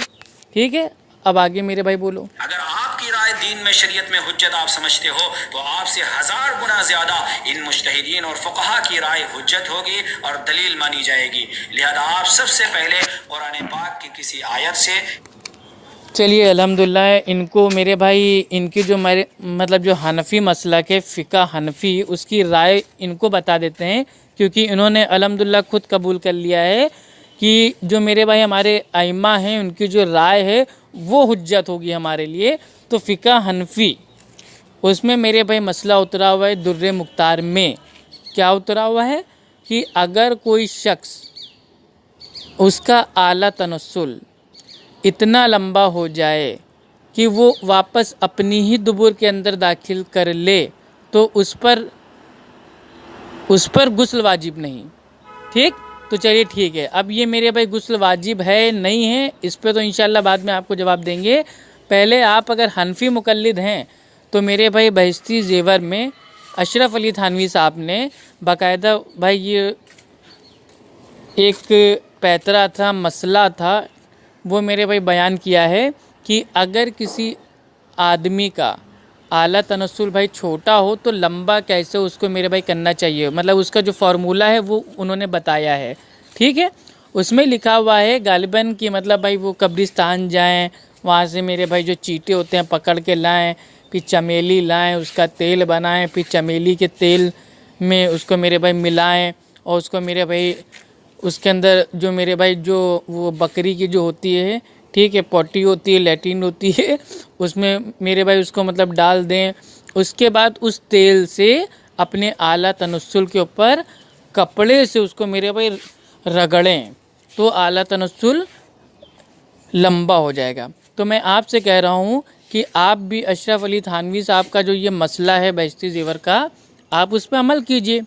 ठीक है। अब आगे मेरे भाई बोलो। अगर आपकी राय दीन में शरीयत में हुज्जत आप समझते हो तो आपसे 1000 गुना ज्यादा इन मुज्तहिदीन और फुक़हा की राय हुज्जत होगी और दलील मानी जाएगी। लिहाजा आप सबसे पहले कुरान पाक की किसी आयत से चलिए अल्हम्दुलिल्लाह इनको मेरे भाई इनकी जो मेरे मतलब जो हनफ़ी मसलक है फ़िक़्ह हनफ़ी उसकी राय इनको बता देते हैं, क्योंकि इन्होंने अल्हम्दुलिल्लाह खुद कबूल कर लिया है कि जो मेरे भाई हमारे आइम्मा हैं उनकी जो राय है वो हुज्जत होगी हमारे लिए। तो फ़िक़्ह हनफ़ी उसमें मेरे भाई मसला उतरा हुआ है दुर्रे मुख्तार में। क्या उतरा हुआ है कि अगर कोई शख्स उसका आला तनस्सुल इतना लंबा हो जाए कि वो वापस अपनी ही दुबुर के अंदर दाखिल कर ले तो उस पर गुस्ल वाजिब नहीं, ठीक। तो चलिए ठीक है, अब ये मेरे भाई गुस्ल वाजिब है नहीं है इस पे तो इंशाल्लाह बाद में आपको जवाब देंगे। पहले आप अगर हनफी मुकल्लिद हैं तो मेरे भाई बहिश्ती ज़ेवर में अशरफ अली थानवी साहब ने बाकायदा भाई ये एक पैतरा था, मसला था, वो मेरे भाई बयान किया है कि अगर किसी आदमी का आला तनस्सुल भाई छोटा हो तो लंबा कैसे उसको मेरे भाई करना चाहिए, मतलब उसका जो फार्मूला है वो उन्होंने बताया है, ठीक है। उसमें लिखा हुआ है गालिबन कि मतलब भाई वो कब्रिस्तान जाएं, वहाँ से मेरे भाई जो चीटे होते हैं पकड़ के लाएं, फिर चमेली लाएं, उसका तेल बनाएं, फिर चमेली के तेल में उसको मेरे भाई मिलाएं और उसको मेरे भाई उसके अंदर जो मेरे भाई जो वो बकरी की जो होती है, ठीक है, पॉटी होती है, लैट्रिन होती है, उसमें मेरे भाई उसको मतलब डाल दें। उसके बाद उस तेल से अपने आला तनस्सुल के ऊपर कपड़े से उसको मेरे भाई रगड़ें तो आला तनस्सुल लंबा हो जाएगा। तो मैं आपसे कह रहा हूँ कि आप भी अशरफ अली थानवी साहब का जो ये मसला है बहिश्ती ज़ेवर का, आप उस पर अमल कीजिए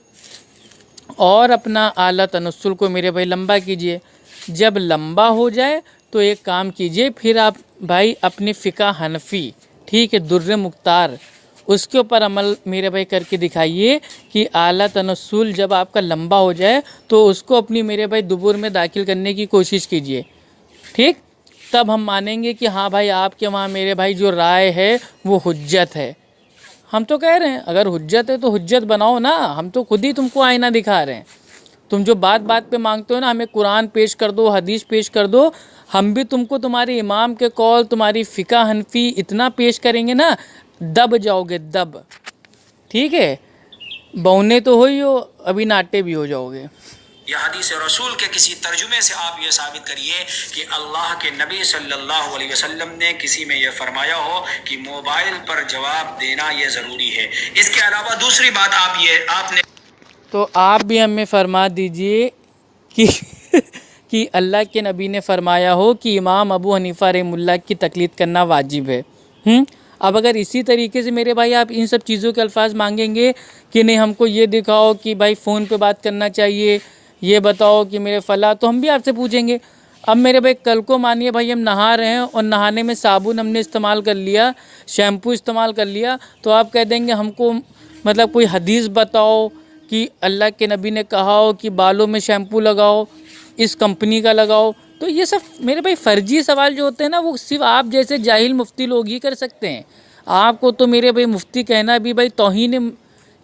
और अपना आला तनस्सुल को मेरे भाई लंबा कीजिए। जब लंबा हो जाए तो एक काम कीजिए, फिर आप भाई अपनी फ़िक़्ह हनफ़ी, ठीक है, दुर्रे मुख्तार, उसके ऊपर अमल मेरे भाई करके दिखाइए कि आला तनस्सुल जब आपका लंबा हो जाए तो उसको अपनी मेरे भाई दुबुर में दाखिल करने की कोशिश कीजिए, ठीक। तब हम मानेंगे कि हाँ भाई आपके वहाँ मेरे भाई जो राय है वो हुज्जत है। हम तो कह रहे हैं अगर हुज्जत है तो हुज्जत बनाओ ना, हम तो खुद ही तुमको आईना दिखा रहे हैं। तुम जो बात बात पे मांगते हो ना हमें कुरान पेश कर दो, हदीस पेश कर दो, हम भी तुमको तुम्हारे इमाम के कौल, तुम्हारी फ़िक़्ह हनफ़ी इतना पेश करेंगे ना दब जाओगे, दब, ठीक है। बौने तो हो ही हो, अभी नाटे भी हो जाओगे। या हदीस रसूल के किसी तर्जुमे से आप ये साबित करिए कि अल्लाह के नबी सल्लल्लाहु अलैहि वसल्लम ने किसी में ये फरमाया हो कि मोबाइल पर जवाब देना ये ज़रूरी है। इसके अलावा दूसरी बात आपने तो आप भी हमें फरमा दीजिए कि कि अल्लाह के नबी ने फरमाया हो कि इमाम अबू हनीफ़ा रहमुल्लाह की तकलीद करना वाजिब है। अब अगर इसी तरीके से मेरे भाई आप इन सब चीज़ों के अल्फाज मांगेंगे कि नहीं हमको ये दिखाओ कि भाई फ़ोन पे बात करना चाहिए, ये बताओ कि मेरे फ़ला, तो हम भी आपसे पूछेंगे। अब मेरे भाई कल को मानिए भाई हम नहा रहे हैं और नहाने में साबुन हमने इस्तेमाल कर लिया, शैम्पू इस्तेमाल कर लिया, तो आप कह देंगे हमको मतलब कोई हदीस बताओ कि अल्लाह के नबी ने कहा हो कि बालों में शैम्पू लगाओ, इस कंपनी का लगाओ। तो ये सब मेरे भाई फ़र्जी सवाल जो होते हैं ना वो सिर्फ आप जैसे जाहिल मुफ्ती लोग ही कर सकते हैं। आपको तो मेरे भाई मुफ्ती कहना भी भाई तौहीन,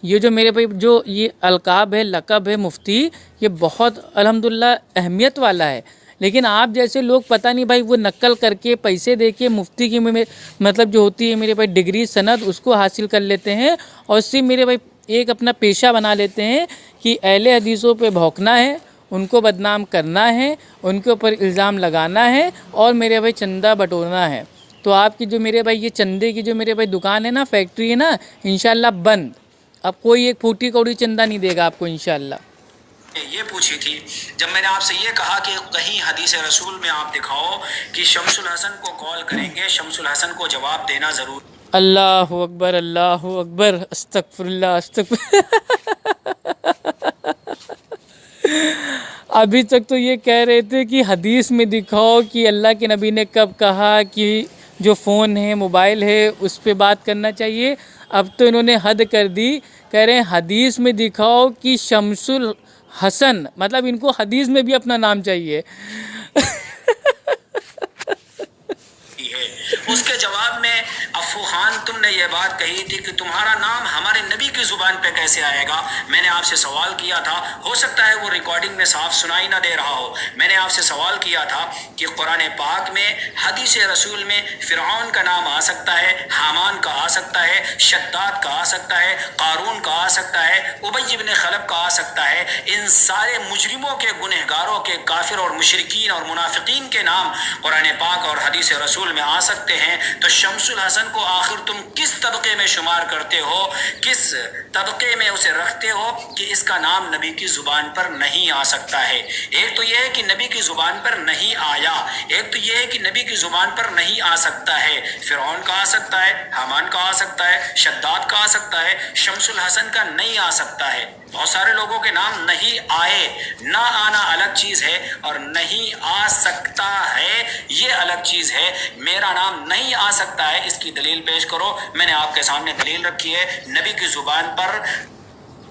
ये जो मेरे भाई जो ये अलकाब है, लक़ब है मुफ्ती, ये बहुत अल्हम्दुलिल्लाह अहमियत वाला है। लेकिन आप जैसे लोग पता नहीं भाई वो नकल करके पैसे दे के मुफ्ती की मतलब जो होती है मेरे भाई डिग्री सनद उसको हासिल कर लेते हैं और सिर्फ मेरे भाई एक अपना पेशा बना लेते हैं कि अहले हदीसों पे भौंकना है, उनको बदनाम करना है, उनके ऊपर इल्ज़ाम लगाना है और मेरे भाई चंदा बटोरना है। तो आपकी जो मेरे भाई ये चंदे की जो मेरे भाई दुकान है ना, फैक्ट्री है ना, इंशाल्लाह बंद। अब कोई एक फूटी कौड़ी चंदा नहीं देगा आपको इंशाल्लाह। ये पूछी थी जब मैंने आपसे ये कहा कि कहीं हदीस रसूल में आप दिखाओ कि शमसुल हसन को कॉल करेंगे, शमसुल हसन को जवाब देना ज़रूर। अल्लाहु अकबर, अल्लाहु अकबर, अस्तगफिरुल्लाह, अभी तक तो ये कह रहे थे कि हदीस में दिखाओ कि अल्लाह के नबी ने कब कहा कि जो फ़ोन है, मोबाइल है, उस पे बात करना चाहिए। अब तो इन्होंने हद कर दी, कह रहे हैं हदीस में दिखाओ कि शमसुल हसन, मतलब इनको हदीस में भी अपना नाम चाहिए। उसके जवाब में अफू खान तुमने ये बात कही थी कि तुम्हारा नाम हमारे नबी की जुबान पे कैसे आएगा। मैंने आपसे सवाल किया था, हो सकता है वो रिकॉर्डिंग में साफ सुनाई ना दे रहा हो, मैंने आपसे सवाल किया था कि कुरान पाक में हदीस रसूल में फिरौन का नाम आ सकता है, हामान का आ सकता है, शद्दाद का आ सकता है, कारून का आ सकता है, उबई इब्न खलब का आ सकता है। इन सारे मुजरिमों के, गुनहगारों के, काफिर और मुशरिकीन और मुनाफिकीन के नाम कुरान पाक और हदीस रसूल में आ सकते हैं। तो शमसुल हसन को आखिर तुम किस तबके में शुमार करते हो, किस तबके में उसे रखते हो कि इसका नाम नबी की जुबान पर नहीं आ सकता है। एक तो यह है कि नबी की जुबान पर नहीं आया, एक तो यह है कि नबी की जुबान पर नहीं आ सकता है। फिरौन का आ सकता है, हामान का आ सकता है, शद्दाद का आ सकता है, शमसुल हसन का नहीं आ सकता है। बहुत सारे लोगों के नाम नहीं आए, ना आना अलग चीज है और नहीं आ सकता है ये अलग चीज है। मेरा नाम नहीं आ सकता है, इसकी दलील पेश करो। मैंने आपके सामने दलील रखी है नबी की जुबान पर।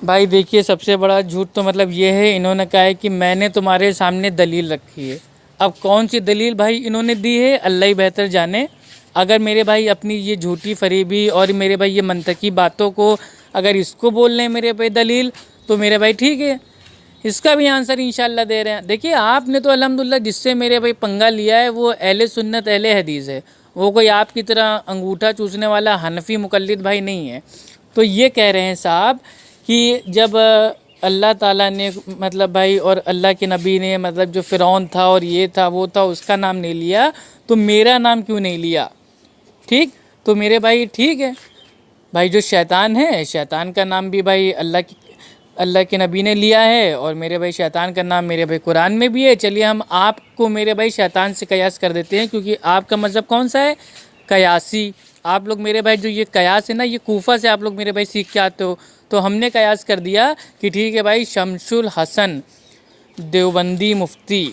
भाई देखिए, सबसे बड़ा झूठ तो मतलब ये है, इन्होंने कहा है कि मैंने तुम्हारे सामने दलील रखी है। अब कौन सी दलील भाई इन्होंने दी है, अल्लाह ही बेहतर जाने। अगर मेरे भाई अपनी ये झूठी फरीबी और मेरे भाई ये मंतकी बातों को अगर इसको बोल रहे हैं मेरे भाई दलील, तो मेरे भाई ठीक है, इसका भी आंसर इंशाल्लाह दे रहे हैं। देखिए, आपने तो अल्हम्दुलिल्लाह जिससे मेरे भाई पंगा लिया है वो अहले सुन्नत अहले हदीस है, वो कोई आपकी तरह अंगूठा चूसने वाला हनफी मुकल्लिद भाई नहीं है। तो ये कह रहे हैं साहब कि जब अल्लाह ताला ने मतलब भाई और अल्लाह के नबी ने मतलब जो फ़िरौन था और ये था वो था, उसका नाम नहीं लिया, तो मेरा नाम क्यों नहीं लिया? ठीक, तो मेरे भाई ठीक है भाई, जो शैतान है, शैतान का नाम भी भाई अल्लाह के नबी ने लिया है और मेरे भाई शैतान का नाम मेरे भाई कुरान में भी है। चलिए हम आपको मेरे भाई शैतान से कयास कर देते हैं, क्योंकि आपका मज़हब कौन सा है? कयासी। आप लोग मेरे भाई जो ये कयास है ना, ये कूफा से आप लोग मेरे भाई सीख के आते हो। तो हमने कयास कर दिया कि ठीक है भाई, शमसुल हसन देवबंदी मुफ्ती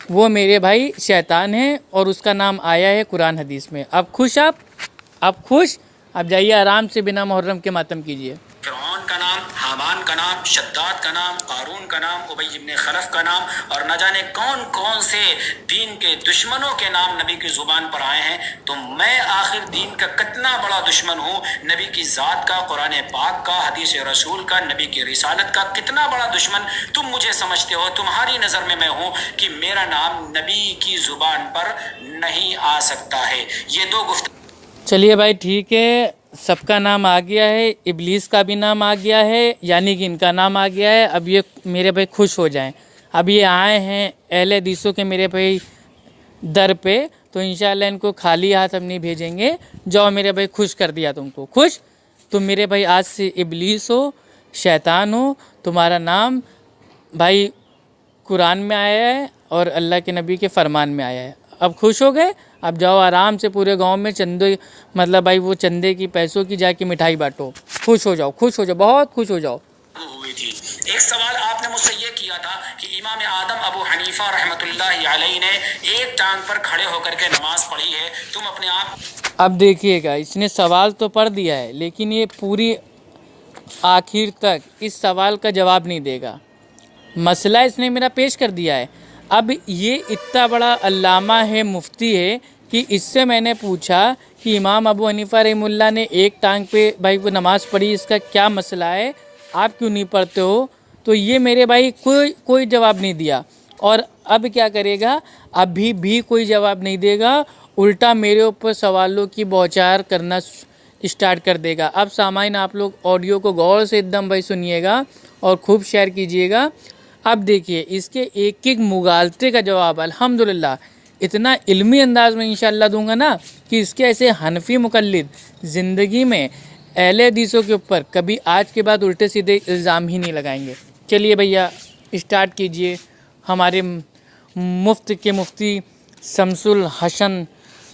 वो मेरे भाई शैतान है और उसका नाम आया है कुरान हदीस में। अब खुश आप खुश? आप जाइए आराम से बिना मुहर्रम के मातम कीजिए। फिरौन का नाम, हामान का नाम, शद्दाद का नाम, कारून का नाम, उबई इब्न खलफ का नाम और न जाने कौन कौन से दीन के दुश्मनों के नाम नबी की जुबान पर आए हैं। तो मैं आखिर दीन का कितना बड़ा दुश्मन हूँ, नबी की ज़ात का, कुरान पाक का, हदीस रसूल का, नबी की रिसालत का कितना बड़ा दुश्मन तुम मुझे समझते हो। तुम्हारी नज़र में मैं हूँ कि मेरा नाम नबी की जुबान पर नहीं आ सकता है। ये दो गुफ्त। चलिए भाई ठीक है, सबका नाम आ गया है, इब्लीस का भी नाम आ गया है, यानी कि इनका नाम आ गया है। अब ये मेरे भाई खुश हो जाएं। अब ये आए हैं अहले हदीसों के मेरे भाई दर पे, तो इंशाल्लाह इनको खाली हाथ हम नहीं भेजेंगे। जाओ मेरे भाई, खुश कर दिया तुमको, खुश। तुम मेरे भाई आज से इब्लीस हो, शैतान हो, तुम्हारा नाम भाई कुरान में आया है और अल्लाह के नबी के फरमान में आया है। अब खुश हो गए? अब जाओ आराम से पूरे गांव में चंदे, मतलब भाई वो चंदे की, पैसों की जाके मिठाई बांटो। खुश हो जाओ, खुश हो जाओ, बहुत खुश हो जाओ। हुई थी। एक सवाल आपने मुझसे ये किया था कि इमाम आदम अबू हनीफा रहमतुल्लाहि अलैहि ने एक टांग पर खड़े होकर के नमाज पढ़ी है, तुम अपने आप। अब देखिएगा, इसने सवाल तो पढ़ दिया है, लेकिन ये पूरी आखिर तक इस सवाल का जवाब नहीं देगा। मसला इसने मेरा पेश कर दिया है। अब ये इतना बड़ा अल्लामा है, मुफ्ती है, कि इससे मैंने पूछा कि इमाम अबू हनीफा रहमुल्लाह ने एक टांग पे भाई वो नमाज़ पढ़ी, इसका क्या मसला है, आप क्यों नहीं पढ़ते हो? तो ये मेरे भाई कोई जवाब नहीं दिया। और अब क्या करेगा? अभी भी कोई जवाब नहीं देगा, उल्टा मेरे ऊपर सवालों की बौछार करना स्टार्ट कर देगा। अब सामाइन आप लोग ऑडियो को गौर से एकदम भाई सुनिएगा और खूब शेयर कीजिएगा। अब देखिए, इसके एक एक मुगालते का जवाब अल्हम्दुलिल्लाह इतना इल्मी अंदाज में इंशाअल्लाह दूंगा ना कि इसके ऐसे हनफी मुकल्लिद ज़िंदगी में अहले हदीसों के ऊपर कभी आज के बाद उल्टे सीधे इल्ज़ाम ही नहीं लगाएंगे। चलिए भैया स्टार्ट कीजिए। हमारे मुफ्त के मुफ्ती शमसुल हसन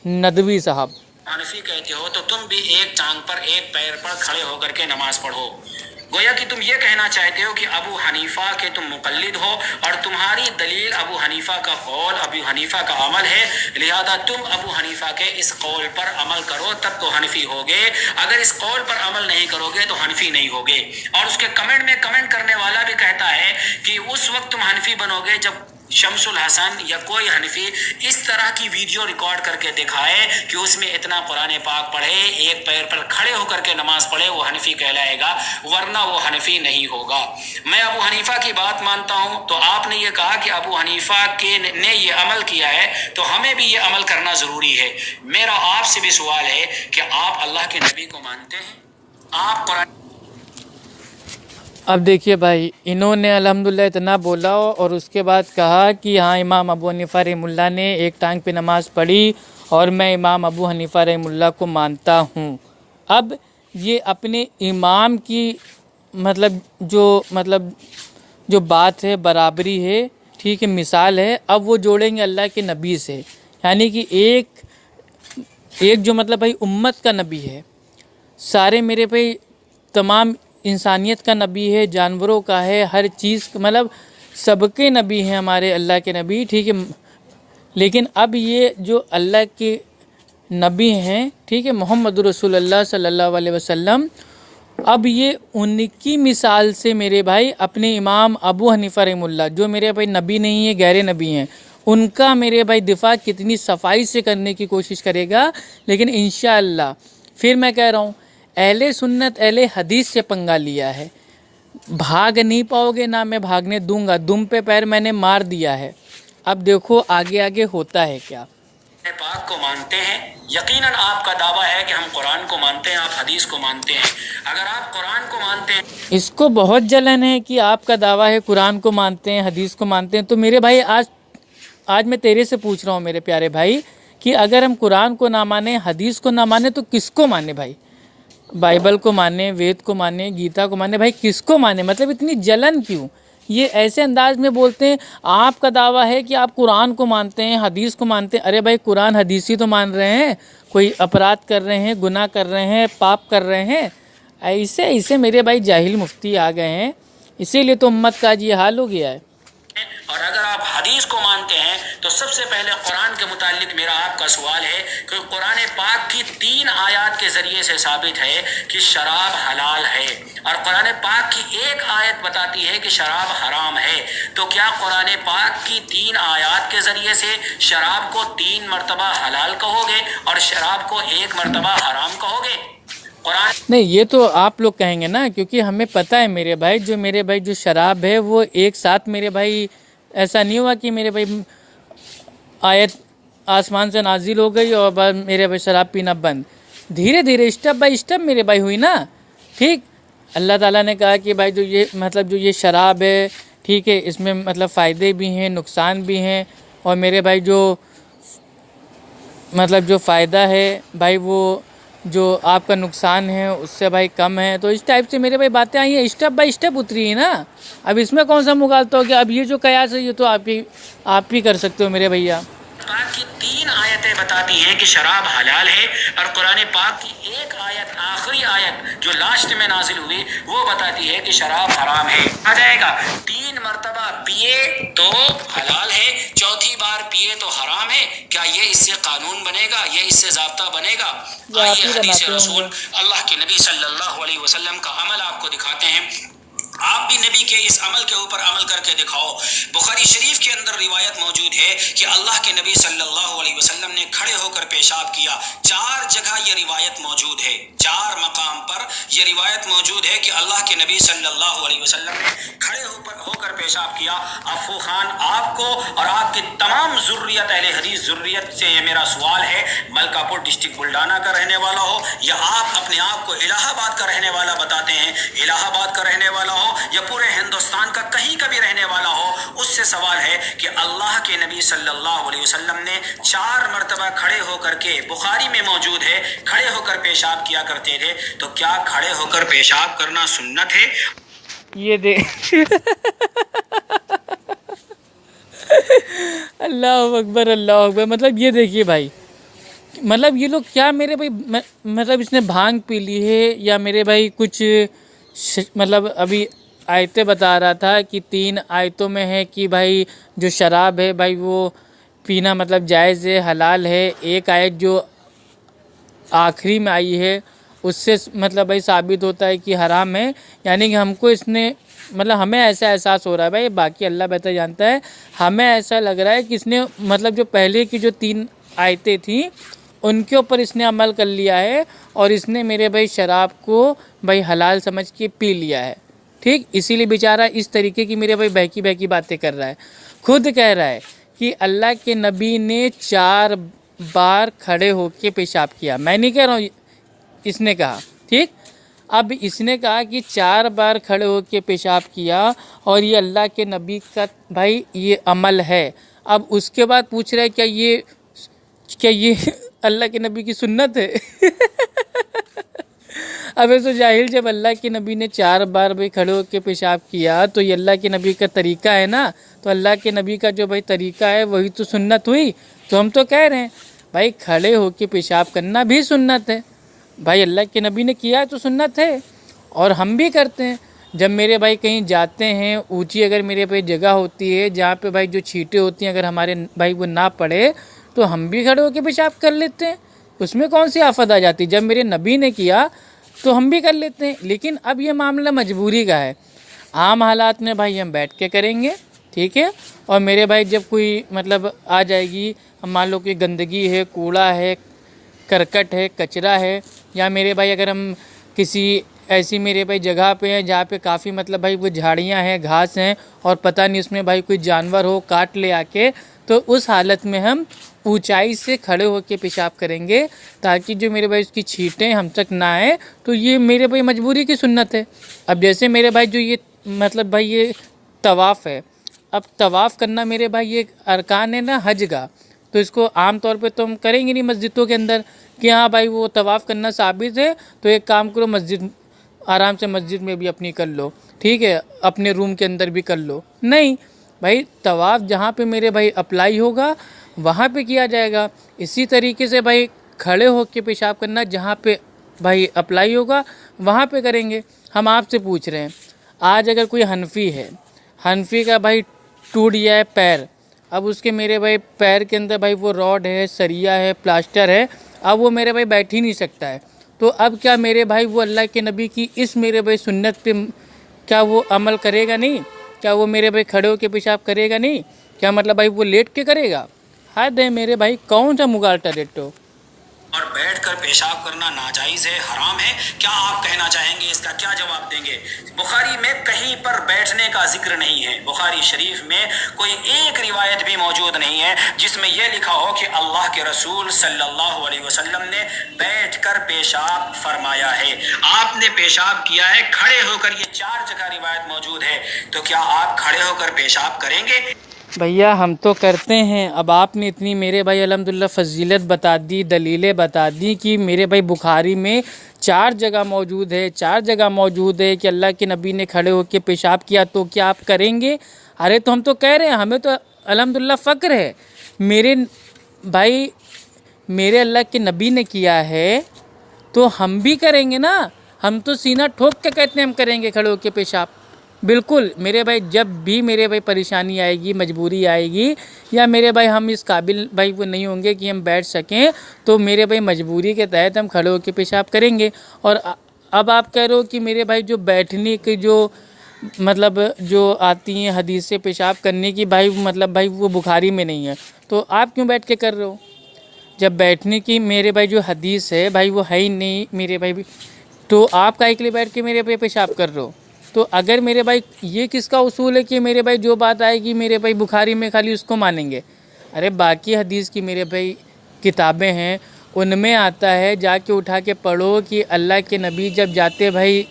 नदवी साहब। हनफी कहते हो तो तुम भी एक टांग पर एक पैर पर खड़े होकर के नमाज पढ़ो। गोया कि तुम ये कहना चाहते हो कि अबू हनीफा के तुम मुकल्लिद हो और तुम्हारी दलील अबू हनीफा का कौल, अबू हनीफा का अमल है, लिहाजा तुम अबू हनीफा के इस कौल पर अमल करो तब तो हनफी होगे, अगर इस कौल पर अमल नहीं करोगे तो हनफी नहीं होगे। और उसके कमेंट में कमेंट करने वाला भी कहता है कि उस वक्त तुम हनफी बनोगे जब शमसुल हसन या कोई हनफी इस तरह की वीडियो रिकॉर्ड करके दिखाए कि उसमें इतना कुरान पाक पढ़े, एक पैर पर खड़े होकर के नमाज पढ़े, वो हनफी कहलाएगा, वरना वो हनफी नहीं होगा। मैं अबू हनीफा की बात मानता हूं, तो आपने ये कहा कि अबू हनीफा ने ये अमल किया है तो हमें भी ये अमल करना ज़रूरी है। मेरा आपसे भी सवाल है कि आप अल्लाह के नबी को मानते हैं? आप कुरान अब देखिए भाई, इन्होंने अल्हम्दुलिल्लाह इतना बोला और उसके बाद कहा कि हाँ इमाम अबू हनीफा रहमुल्लाह ने एक टांग पे नमाज़ पढ़ी और मैं इमाम अबू हनीफा रहमुल्लाह को मानता हूँ। अब ये अपने इमाम की मतलब जो बात है बराबरी है, ठीक है, मिसाल है, अब वो जोड़ेंगे अल्लाह के नबी से, यानी कि एक जो मतलब भाई उम्मत का नबी है, सारे मेरे भाई तमाम इंसानियत का नबी है, जानवरों का है, हर चीज़ मतलब सबके नबी हैं हमारे अल्लाह के नबी, ठीक है। लेकिन अब ये जो अल्लाह के नबी हैं, ठीक है, मोहम्मद रसूलुल्लाह सल्लल्लाहु अलैहि वसल्लम, अब ये उनकी मिसाल से मेरे भाई अपने इमाम अबू हनीफा रहमुल्लाह, जो मेरे भाई नबी नहीं है, गैर नबी हैं, उनका मेरे भाई दिफा कितनी सफाई से करने की कोशिश करेगा। लेकिन इंशाअल्लाह फिर मैं कह रहा हूँ, अहले सुन्नत अहले हदीस से पंगा लिया है, भाग नहीं पाओगे, ना मैं भागने दूंगा, दुम पे पैर मैंने मार दिया है। अब देखो आगे आगे होता है क्या। पाक को मानते हैं, यकीनन आपका दावा है कि हम कुरान को मानते हैं, आप हदीस को मानते हैं। अगर आप कुरान को मानते हैं, इसको बहुत जलन है कि आपका दावा है कुरान को मानते हैं, हदीस को मानते हैं। तो मेरे भाई आज मैं तेरे से पूछ रहा हूँ मेरे प्यारे भाई कि अगर हम कुरान को ना माने, हदीस को ना माने, तो किसको माने भाई? बाइबल को माने, वेद को माने, गीता को माने, भाई किसको माने? मतलब इतनी जलन क्यों? ये ऐसे अंदाज में बोलते हैं, आपका दावा है कि आप कुरान को मानते हैं, हदीस को मानते हैं। अरे भाई कुरान हदीस ही तो मान रहे हैं, कोई अपराध कर रहे हैं, गुनाह कर रहे हैं, पाप कर रहे हैं, ऐसे मेरे भाई जाहिल मुफ्ती आ गए हैं, इसीलिए तो उम्मत का आज ये हाल हो गया है। और अगर आप हदीस को मानते हैं तो सबसे पहले कुरान के मुतालिक मेरा आपका सवाल है कि कुरान पाक की 3 आयत के ज़रिए से साबित है कि शराब हलाल है और कुरान पाक की एक आयत बताती है कि शराब हराम है। तो क्या कुरान पाक की 3 आयत के ज़रिए से शराब को 3 मरतबा हलाल कहोगे और शराब को 1 मरतबा हराम कहोगे? नहीं, ये तो आप लोग कहेंगे ना, क्योंकि हमें पता है मेरे भाई, जो शराब है वो एक साथ मेरे भाई ऐसा नहीं हुआ कि मेरे भाई आयत आसमान से नाजिल हो गई और बाद मेरे भाई शराब पीना बंद। धीरे धीरे स्टेप बाय स्टेप मेरे भाई हुई ना, ठीक। अल्लाह ताला ने कहा कि भाई जो ये शराब है, ठीक है, इसमें मतलब फ़ायदे भी हैं, नुकसान भी हैं, और मेरे भाई जो फ़ायदा है भाई वो जो आपका नुकसान है उससे भाई कम है। तो इस टाइप से मेरे भाई बातें आई हैं, स्टेप बाय स्टेप उतरी है ना। अब इसमें कौन सा मुगालता हो गया? अब ये जो कयास है ये तो आप ही कर सकते हो मेरे भैया। कुरान की 3 आयतें बताती हैं कि शराब हलाल है और कुरान पाक की एक आयत, आखिरी आयत जो लास्ट में नाजिल हुई, वो बताती है कि शराब हराम है। आ जाएगा 3 मरतबा पिए तो हलाल है, चौथी बार पिए तो हराम है। क्या ये इससे कानून बनेगा, ये इससे ज़ाब्ता बनेगा? आइए हदीस रसूल अल्लाह के नबी सल्लल्लाहु अलैहि वसल्लम का अमल आपको दिखाते हैं। आप भी नबी के इस अमल के ऊपर अमल करके दिखाओ। बुखारी शरीफ के अंदर रिवायत मौजूद है कि अल्लाह के नबी सल्लल्लाहु अलैहि वसल्लम वसल्लम ने खड़े होकर पेशाब किया। 4 जगह ये रिवायत मौजूद है, 4 मकाम पर ये रिवायत मौजूद है कि अल्लाह के नबी सल्लल्लाहु अलैहि वसल्लम ने खड़े होकर पेशाब किया। अफू खान, आपको और आपके तमाम ज़ुर्रियत अहले हदीस ज़ुर्रियत से ये मेरा सवाल है, मलकापुर डिस्ट्रिक्ट बुल्डाना का रहने वाला हो या आप अपने आप को इलाहाबाद का रहने वाला बताते हैं, इलाहाबाद का रहने वाला हो या पूरे हिंदुस्तान का कहीं का भी रहने वाला हो, उससे सवाल है कि अल्लाह के नबी सल्लल्लाहु अलैहि वसल्लम ने 4 मरतबा खड़े होकर के, बुखारी में मौजूद है, खड़े होकर पेशाब किया करते थे, तो क्या खड़े होकर पेशाब करना सुन्नत है? ये दे अल्लाह अकबर, अल्लाह अकबर। मतलब ये देखिए भाई, मतलब ये लोग क्या मेरे भाई मतलब इसने भांग पी ली है या मेरे भाई कुछ मतलब अभी आयतें बता रहा था कि 3 आयतों में है कि भाई जो शराब है भाई वो पीना मतलब जायज़ है, हलाल है। एक आयत जो आखिरी में आई है उससे मतलब भाई साबित होता है कि हराम है। यानी कि हमको इसने मतलब हमें ऐसा एहसास हो रहा है भाई, बाकी अल्लाह बेहतर जानता है, हमें ऐसा लग रहा है कि इसने मतलब जो पहले की जो 3 आयतें थी उनके ऊपर इसने अमल कर लिया है और इसने मेरे भाई शराब को भाई हलाल समझ के पी लिया है। ठीक, इसीलिए बेचारा इस तरीके की मेरे भाई बहकी बहकी बातें कर रहा है। खुद कह रहा है कि अल्लाह के नबी ने 4 बार खड़े होके पेशाब किया। मैं नहीं कह रहा हूँ, इसने कहा। ठीक, अब इसने कहा कि 4 बार खड़े होके पेशाब किया और ये अल्लाह के नबी का भाई ये अमल है। अब उसके बाद पूछ रहा है क्या ये अल्लाह के नबी की सुन्नत है? अब ऐसे जाहिल, जब अल्लाह के नबी ने 4 बार भाई खड़े होकर पेशाब किया तो ये अल्लाह के नबी का तरीका है ना, तो अल्लाह के नबी का जो भाई तरीका है वही तो सुन्नत हुई। तो हम तो कह रहे हैं भाई खड़े होकर पेशाब करना भी सुन्नत है भाई, अल्लाह के नबी ने किया है तो सुन्नत है और हम भी करते हैं। जब मेरे भाई कहीं जाते हैं, ऊंची अगर मेरे पे जगह होती है जहाँ पे भाई जो छींटे होती हैं अगर हमारे भाई वो ना पड़े तो हम भी खड़े होकर पेशाब कर लेते हैं, उसमें कौन सी आफत आ जाती। जब मेरे नबी ने किया तो हम भी कर लेते हैं। लेकिन अब ये मामला मजबूरी का है, आम हालात में भाई हम बैठ के करेंगे, ठीक है। और मेरे भाई जब कोई मतलब आ जाएगी, मान लो कि गंदगी है, कूड़ा है, करकट है, कचरा है, या मेरे भाई अगर हम किसी ऐसी मेरे भाई जगह पे हैं जहाँ पे काफ़ी मतलब भाई वो झाड़ियाँ हैं, घास हैं और पता नहीं उसमें भाई कोई जानवर हो काट ले आके, तो उस हालत में हम ऊंचाई से खड़े होकर पेशाब करेंगे ताकि जो मेरे भाई उसकी छींटें हम तक ना आए। तो ये मेरे भाई मजबूरी की सुन्नत है। अब जैसे मेरे भाई जो ये मतलब भाई ये तवाफ़ है, अब तवाफ़ करना मेरे भाई ये अरकान है ना हज का, तो इसको आम तौर पे तो हम करेंगे नहीं मस्जिदों के अंदर कि हाँ भाई वो तवाफ़ करना साबित है तो एक काम करो मस्जिद आराम से मस्जिद में भी अपनी कर लो, ठीक है, अपने रूम के अंदर भी कर लो। नहीं भाई, तवाफ़ जहाँ पे मेरे भाई अप्लाई होगा वहाँ पे किया जाएगा। इसी तरीके से भाई खड़े होकर पेशाब करना जहाँ पे भाई अप्लाई होगा वहाँ पे करेंगे। हम आपसे पूछ रहे हैं, आज अगर कोई हनफी है, हनफी का भाई टूट गया है पैर, अब उसके मेरे भाई पैर के अंदर भाई वो रॉड है, सरिया है, प्लास्टर है, अब वो मेरे भाई बैठ ही नहीं सकता है। तो अब क्या मेरे भाई वो अल्लाह के नबी की इस मेरे भाई सुन्नत पे क्या वो अमल करेगा नहीं? क्या वो मेरे भाई खड़े होकर पेशाब करेगा नहीं? क्या मतलब भाई वो लेट के करेगा? हद है मेरे भाई, कौन सा मुगाल टरेटो। और बैठकर पेशाब करना नाजायज़ है, हराम है, क्या आप कहना चाहेंगे, इसका क्या जवाब देंगे? बुखारी में कहीं पर बैठने का जिक्र नहीं है, बुखारी शरीफ में कोई एक रिवायत भी मौजूद नहीं है जिसमें यह लिखा हो कि अल्लाह के रसूल सल्लल्लाहु अलैहि वसल्लम ने बैठकर पेशाब फरमाया है। आपने पेशाब किया है खड़े होकर, ये 4 जगह रिवायत मौजूद है, तो क्या आप खड़े होकर पेशाब करेंगे? भैया हम तो करते हैं। अब आपने इतनी मेरे भाई अल्हम्दुलिल्लाह फ़जीलत बता दी, दलीलें बता दी कि मेरे भाई बुखारी में 4 जगह मौजूद है, 4 जगह मौजूद है कि अल्लाह के नबी ने खड़े होकर पेशाब किया, तो क्या आप करेंगे? अरे तो हम तो कह रहे हैं, हमें तो अल्हम्दुलिल्लाह फ़क्र है, मेरे भाई मेरे अल्लाह के नबी ने किया है तो हम भी करेंगे ना। हम तो सीना ठोक के कहते हैं हम करेंगे खड़े होकर पेशाब। बिल्कुल मेरे भाई, जब भी मेरे भाई परेशानी आएगी, मजबूरी आएगी, या मेरे भाई हम इस काबिल भाई वो नहीं होंगे कि हम बैठ सकें, तो मेरे भाई मजबूरी के तहत हम खड़े होकर पेशाब करेंगे। और अब आप कह रहे हो कि मेरे भाई जो बैठने की जो मतलब जो आती हैं हदीसें पेशाब करने की, भाई मतलब भाई वो बुखारी में नहीं है, तो आप क्यों बैठ के कर रहे हो? जब बैठने की मेरे भाई जो हदीस है भाई वो है ही नहीं मेरे भाई भी, तो आप काहे के लिए बैठ के मेरे पे पेशाब कर रहे हो? तो अगर मेरे भाई ये किसका उसूल है कि मेरे भाई जो बात आएगी मेरे भाई बुखारी में खाली उसको मानेंगे? अरे बाकी हदीस की मेरे भाई किताबें हैं, उनमें आता है जाके उठा के पढ़ो कि अल्लाह के नबी जब जाते भाई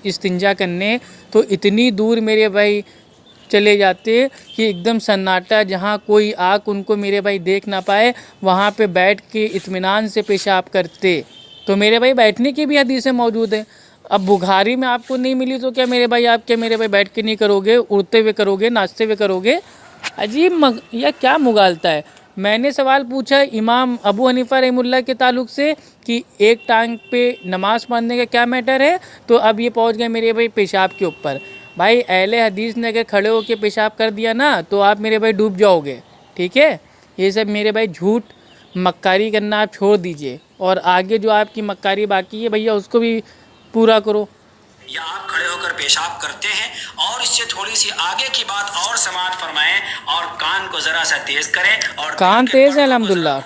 इस्तिंजा करने तो इतनी दूर मेरे भाई चले जाते कि एकदम सन्नाटा, जहाँ कोई आँख उनको मेरे भाई देख ना पाए, वहाँ पे बैठ के इत्मीनान से पेशाब करते। तो मेरे भाई बैठने की भी हदीसें मौजूद हैं। अब बुखारी में आपको नहीं मिली तो क्या मेरे भाई आप क्या मेरे भाई बैठ के नहीं करोगे, उड़ते हुए करोगे, नाचते हुए करोगे? अजीब या क्या मुगालता है। मैंने सवाल पूछा इमाम अबू हनीफा रहमुल्लाह के ताल्लुक़ से कि एक टांग पे नमाज़ पढ़ने का क्या मैटर है, तो अब ये पहुंच गए मेरे भाई पेशाब के ऊपर। भाई अहले हदीस ने अगर खड़े होकर पेशाब कर दिया ना तो आप मेरे भाई डूब जाओगे, ठीक है? ये सब मेरे भाई झूठ मक्कारी करना आप छोड़ दीजिए, और आगे जो आपकी मक्कारी बाकी है भैया उसको भी पूरा करो। या आप खड़े होकर पेशाब करते हैं, और इससे थोड़ी सी आगे की बात और समाअत फरमाएं और कान को जरा सा तेज करें और कान तेज है अल्हम्दुलिल्लाह,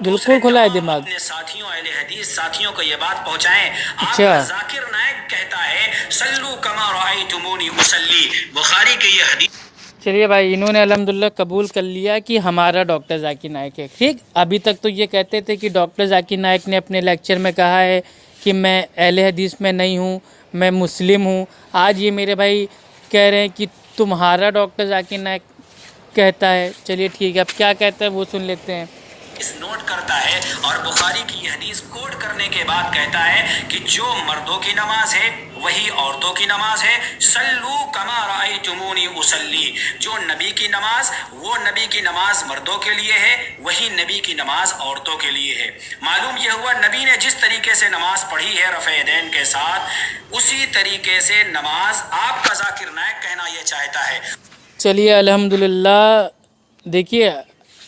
बिल्कुल खुला है दिमाग। अपने साथियों अहले हदीस साथियों को ये बात पहुंचाएं। अच्छा, आपका जाकिर नायक कहता है सल्लू कमा रअयतुमूनी उसल्ली, बुखारी की ये हदीस। चलिए भाई, इन्होंने अल्हम्दुलिल्लाह कबूल कर लिया कि हमारा डॉक्टर जाकिर नायक है, ठीक। अभी तक तो ये कहते थे कि डॉक्टर जाकिर नायक ने अपने लेक्चर में कहा है कि मैं अहले हदीस में नहीं हूँ, मैं मुस्लिम हूँ। आज ये मेरे भाई कह रहे हैं कि तुम्हारा डॉक्टर जाकिर नायक कहता है। चलिए ठीक है, अब क्या कहता है वो सुन लेते हैं। इस नोट करता है और बुखारी की ये हदीस कोट करने के बाद कहता है कि जो मर्दों की नमाज है वही औरतों की नमाज है। सल्लू कमा रअयतुमूनी उसल्ली, जो नबी की नमाज वो नबी की नमाज मर्दों के लिए है, वही नबी की नमाज औरतों के लिए है। मालूम यह हुआ नबी ने जिस तरीके से नमाज पढ़ी है रफ़े यदैन के साथ, उसी तरीके से नमाज आपका जाकिर नायक कहना यह चाहता है। चलिए अल्हम्दुलिल्लाह, देखिए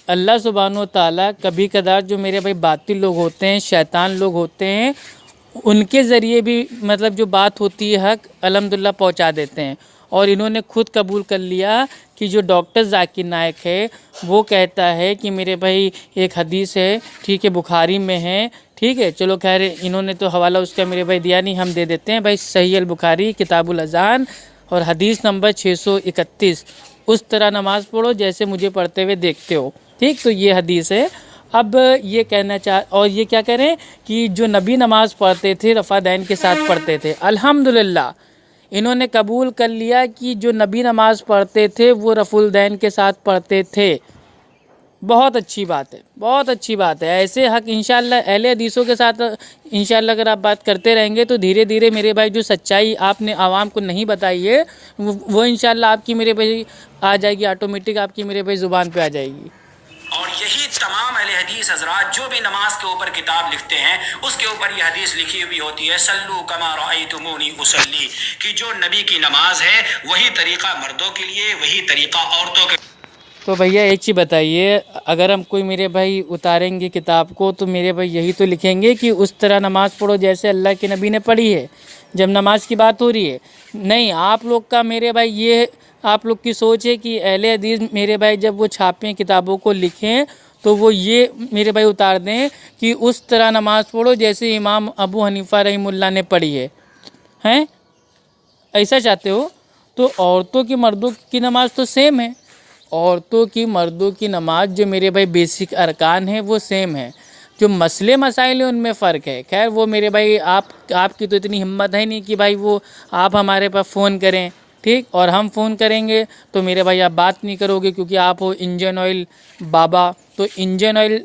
अल्लाह सुब्हानो ताला कभी कदार जो मेरे भाई बातिल लोग होते हैं, शैतान लोग होते हैं, उनके ज़रिए भी मतलब जो बात होती है हक अल्हम्दुलिल्लाह पहुंचा देते हैं। और इन्होंने खुद कबूल कर लिया कि जो डॉक्टर जाकिर नायक है वो कहता है कि मेरे भाई एक हदीस है, ठीक है, बुखारी में है, ठीक है। चलो खैर, इन्होंने तो हवाला उसका मेरे भाई दिया नहीं, हम दे देते हैं भाई। सही अल बुखारी किताबुल अज़ान और हदीस नंबर 631, उस तरह नमाज़ पढ़ो जैसे मुझे पढ़ते हुए देखते हो, ठीक। तो ये हदीस है। अब ये कहना और ये क्या कह रहे हैं कि जो नबी नमाज़ पढ़ते थे रफ़ादैन के साथ पढ़ते थे। अल्हम्दुलिल्लाह, इन्होंने कबूल कर लिया कि जो नबी नमाज़ पढ़ते थे वो रफ़ुलदैन के साथ पढ़ते थे। बहुत अच्छी बात है, बहुत अच्छी बात है। ऐसे हक इंशाअल्लाह अहले हदीसों के साथ इंशाअल्लाह अगर आप बात करते रहेंगे तो धीरे धीरे मेरे भाई जो सच्चाई आपने आवाम को नहीं बताई है वो इंशाअल्लाह आपकी मेरे भाई आ जाएगी, ऑटोमेटिक आपकी मेरे भाई ज़ुबान पे आ जाएगी। और यही तमाम अहले हदीस हजरात जो भी नमाज के ऊपर किताब लिखते हैं उसके ऊपर यह हदीस लिखी हुई होती है, सल्लू कमा रअयतुमूनी उसल्ली, कि जो नबी की नमाज है वही तरीक़ा मर्दों के लिए, वही तरीक़ा औरतों के। तो भैया एक चीज़ बताइए, अगर हम कोई मेरे भाई उतारेंगे किताब को तो मेरे भाई यही तो लिखेंगे कि उस तरह नमाज़ पढ़ो जैसे अल्लाह के नबी ने पढ़ी है, जब नमाज की बात हो रही है। नहीं, आप लोग का मेरे भाई ये आप लोग की सोच है कि अहले हदीस मेरे भाई जब वो छापें किताबों को लिखें तो वो ये मेरे भाई उतार दें कि उस तरह नमाज़ पढ़ो जैसे इमाम अबू हनीफा रहमुल्लाह ने पढ़ी है। हैं, ऐसा चाहते हो? तो औरतों की मर्दों की नमाज़ तो सेम है। औरतों की मर्दों की नमाज जो मेरे भाई बेसिक अरकान है वो सेम है, जो मसले मसाइल हैं उनमें फ़र्क है। खैर वो मेरे भाई आपकी तो इतनी हिम्मत है नहीं कि भाई वो आप हमारे पास फ़ोन करें, ठीक, और हम फ़ोन करेंगे तो मेरे भाई आप बात नहीं करोगे क्योंकि आप हो इंजन ऑयल बाबा। तो इंजन ऑयल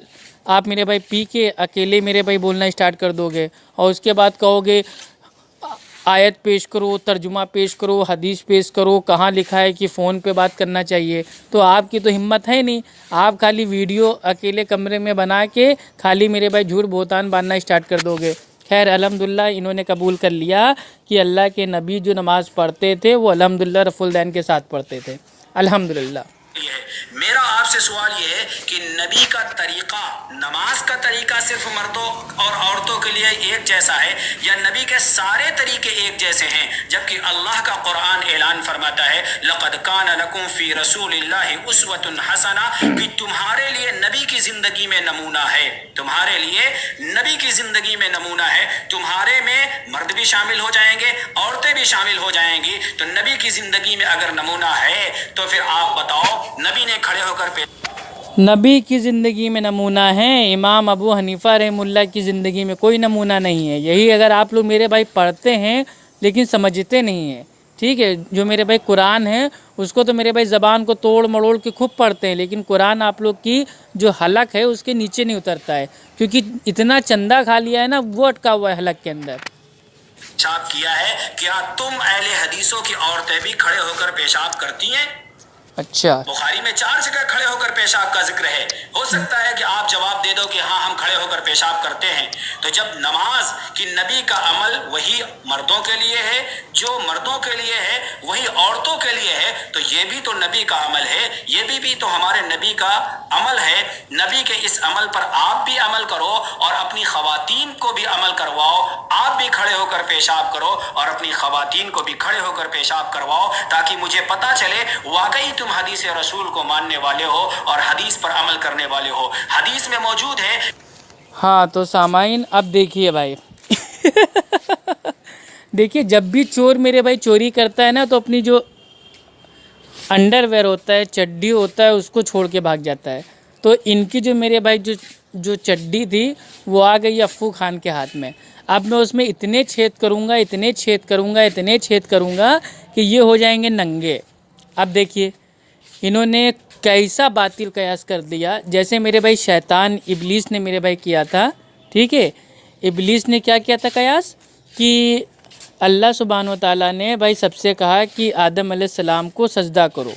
आप मेरे भाई पी के अकेले मेरे भाई बोलना स्टार्ट कर दोगे और उसके बाद कहोगे आयत पेश करो, तर्जुमा पेश करो, हदीस पेश करो, कहाँ लिखा है कि फ़ोन पे बात करना चाहिए। तो आपकी तो हिम्मत है नहीं, आप खाली वीडियो अकेले कमरे में बना के खाली मेरे भाई झूठ बोहतान बांधना स्टार्ट कर दोगे। खैर अल्हम्दुलिल्लाह, इन्होंने कबूल कर लिया कि अल्लाह के नबी जो नमाज़ पढ़ते थे वो अल्हम्दुलिल्लाह रफ़ुलदैन के साथ पढ़ते थे। अल्हम्दुलिल्लाह। ये है। मेरा आपसे सवाल ये है कि नबी का तरीका, नमाज का तरीका सिर्फ मर्दों और औरतों के लिए एक जैसा है या नबी के सारे तरीके एक जैसे हैं? जबकि अल्लाह का कुरान ऐलान फरमाता है, लक़द कान लकुम फी रसूलिल्लाहि उस्वतुन हसना, कि तुम्हारे लिए नबी की जिंदगी में नमूना है, तुम्हारे लिए नबी की जिंदगी में नमूना है। तुम्हारे में मर्द भी शामिल हो जाएंगे, औरतें भी शामिल हो जाएंगी। तो नबी की जिंदगी में अगर नमूना है तो फिर आप बताओ, नबी ने खड़े होकर नबी की ज़िंदगी में नमूना है, इमाम अबू हनीफ़ा रहमुल्लाह की ज़िंदगी में कोई नमूना नहीं है। यही अगर आप लोग मेरे भाई पढ़ते हैं लेकिन समझते नहीं हैं, ठीक है। जो मेरे भाई कुरान है उसको तो मेरे भाई ज़बान को तोड़ मड़ोड़ के खूब पढ़ते हैं, लेकिन कुरान आप लोग की जो हलक है उसके नीचे नहीं उतरता है, क्योंकि इतना चंदा खा लिया है ना, वो अटका हुआ है हलक के अंदर। पेशाब किया है, क्या तुम अहले हदीसों की औरतें भी खड़े होकर पेशाब करती हैं? अच्छा, बुखारी में 4 जगह खड़े होकर पेशाब का जिक्र है। हो सकता है कि आप जवाब दे दो कि हाँ हम खड़े होकर पेशाब करते हैं। तो जब नमाज की नबी का अमल वही मर्दों के लिए है, जो मर्दों के लिए है वही औरतों के लिए है, तो ये भी तो नबी का अमल है, ये भी तो हमारे नबी का अमल है। नबी के इस अमल पर आप भी अमल करो और अपनी खवातीन को भी अमल करवाओ। आप भी खड़े होकर पेशाब करो और अपनी खवातीन को भी खड़े होकर पेशाब करवाओ, ताकि मुझे पता चले वाकई तुम हदीस रसूल को मानने वाले हो और हदीस पर अमल करने वाले हो। हदीस में मौजूद है। हाँ तो सामाइन अब देखिए भाई देखिए, जब भी चोर मेरे भाई चोरी करता है ना, तो अपनी जो अंडरवेयर होता है, चड्डी होता है, उसको छोड़ के भाग जाता है। तो इनकी जो मेरे भाई जो चड्डी थी वो आ गई अफ़ू खान के हाथ में। अब मैं उसमें इतने छेद करूँगा, इतने छेद करूँगा, इतने छेद करूँगा कि ये हो जाएंगे नंगे। अब देखिए इन्होंने कैसा बातिल कयास कर दिया, जैसे मेरे भाई शैतान इब्लीस ने मेरे भाई किया था, ठीक है। इब्लीस ने क्या किया था कयास, कि अल्लाह सुब्हानो ताला ने भाई सबसे कहा कि आदम अलैहिस्सलाम को सजदा करो,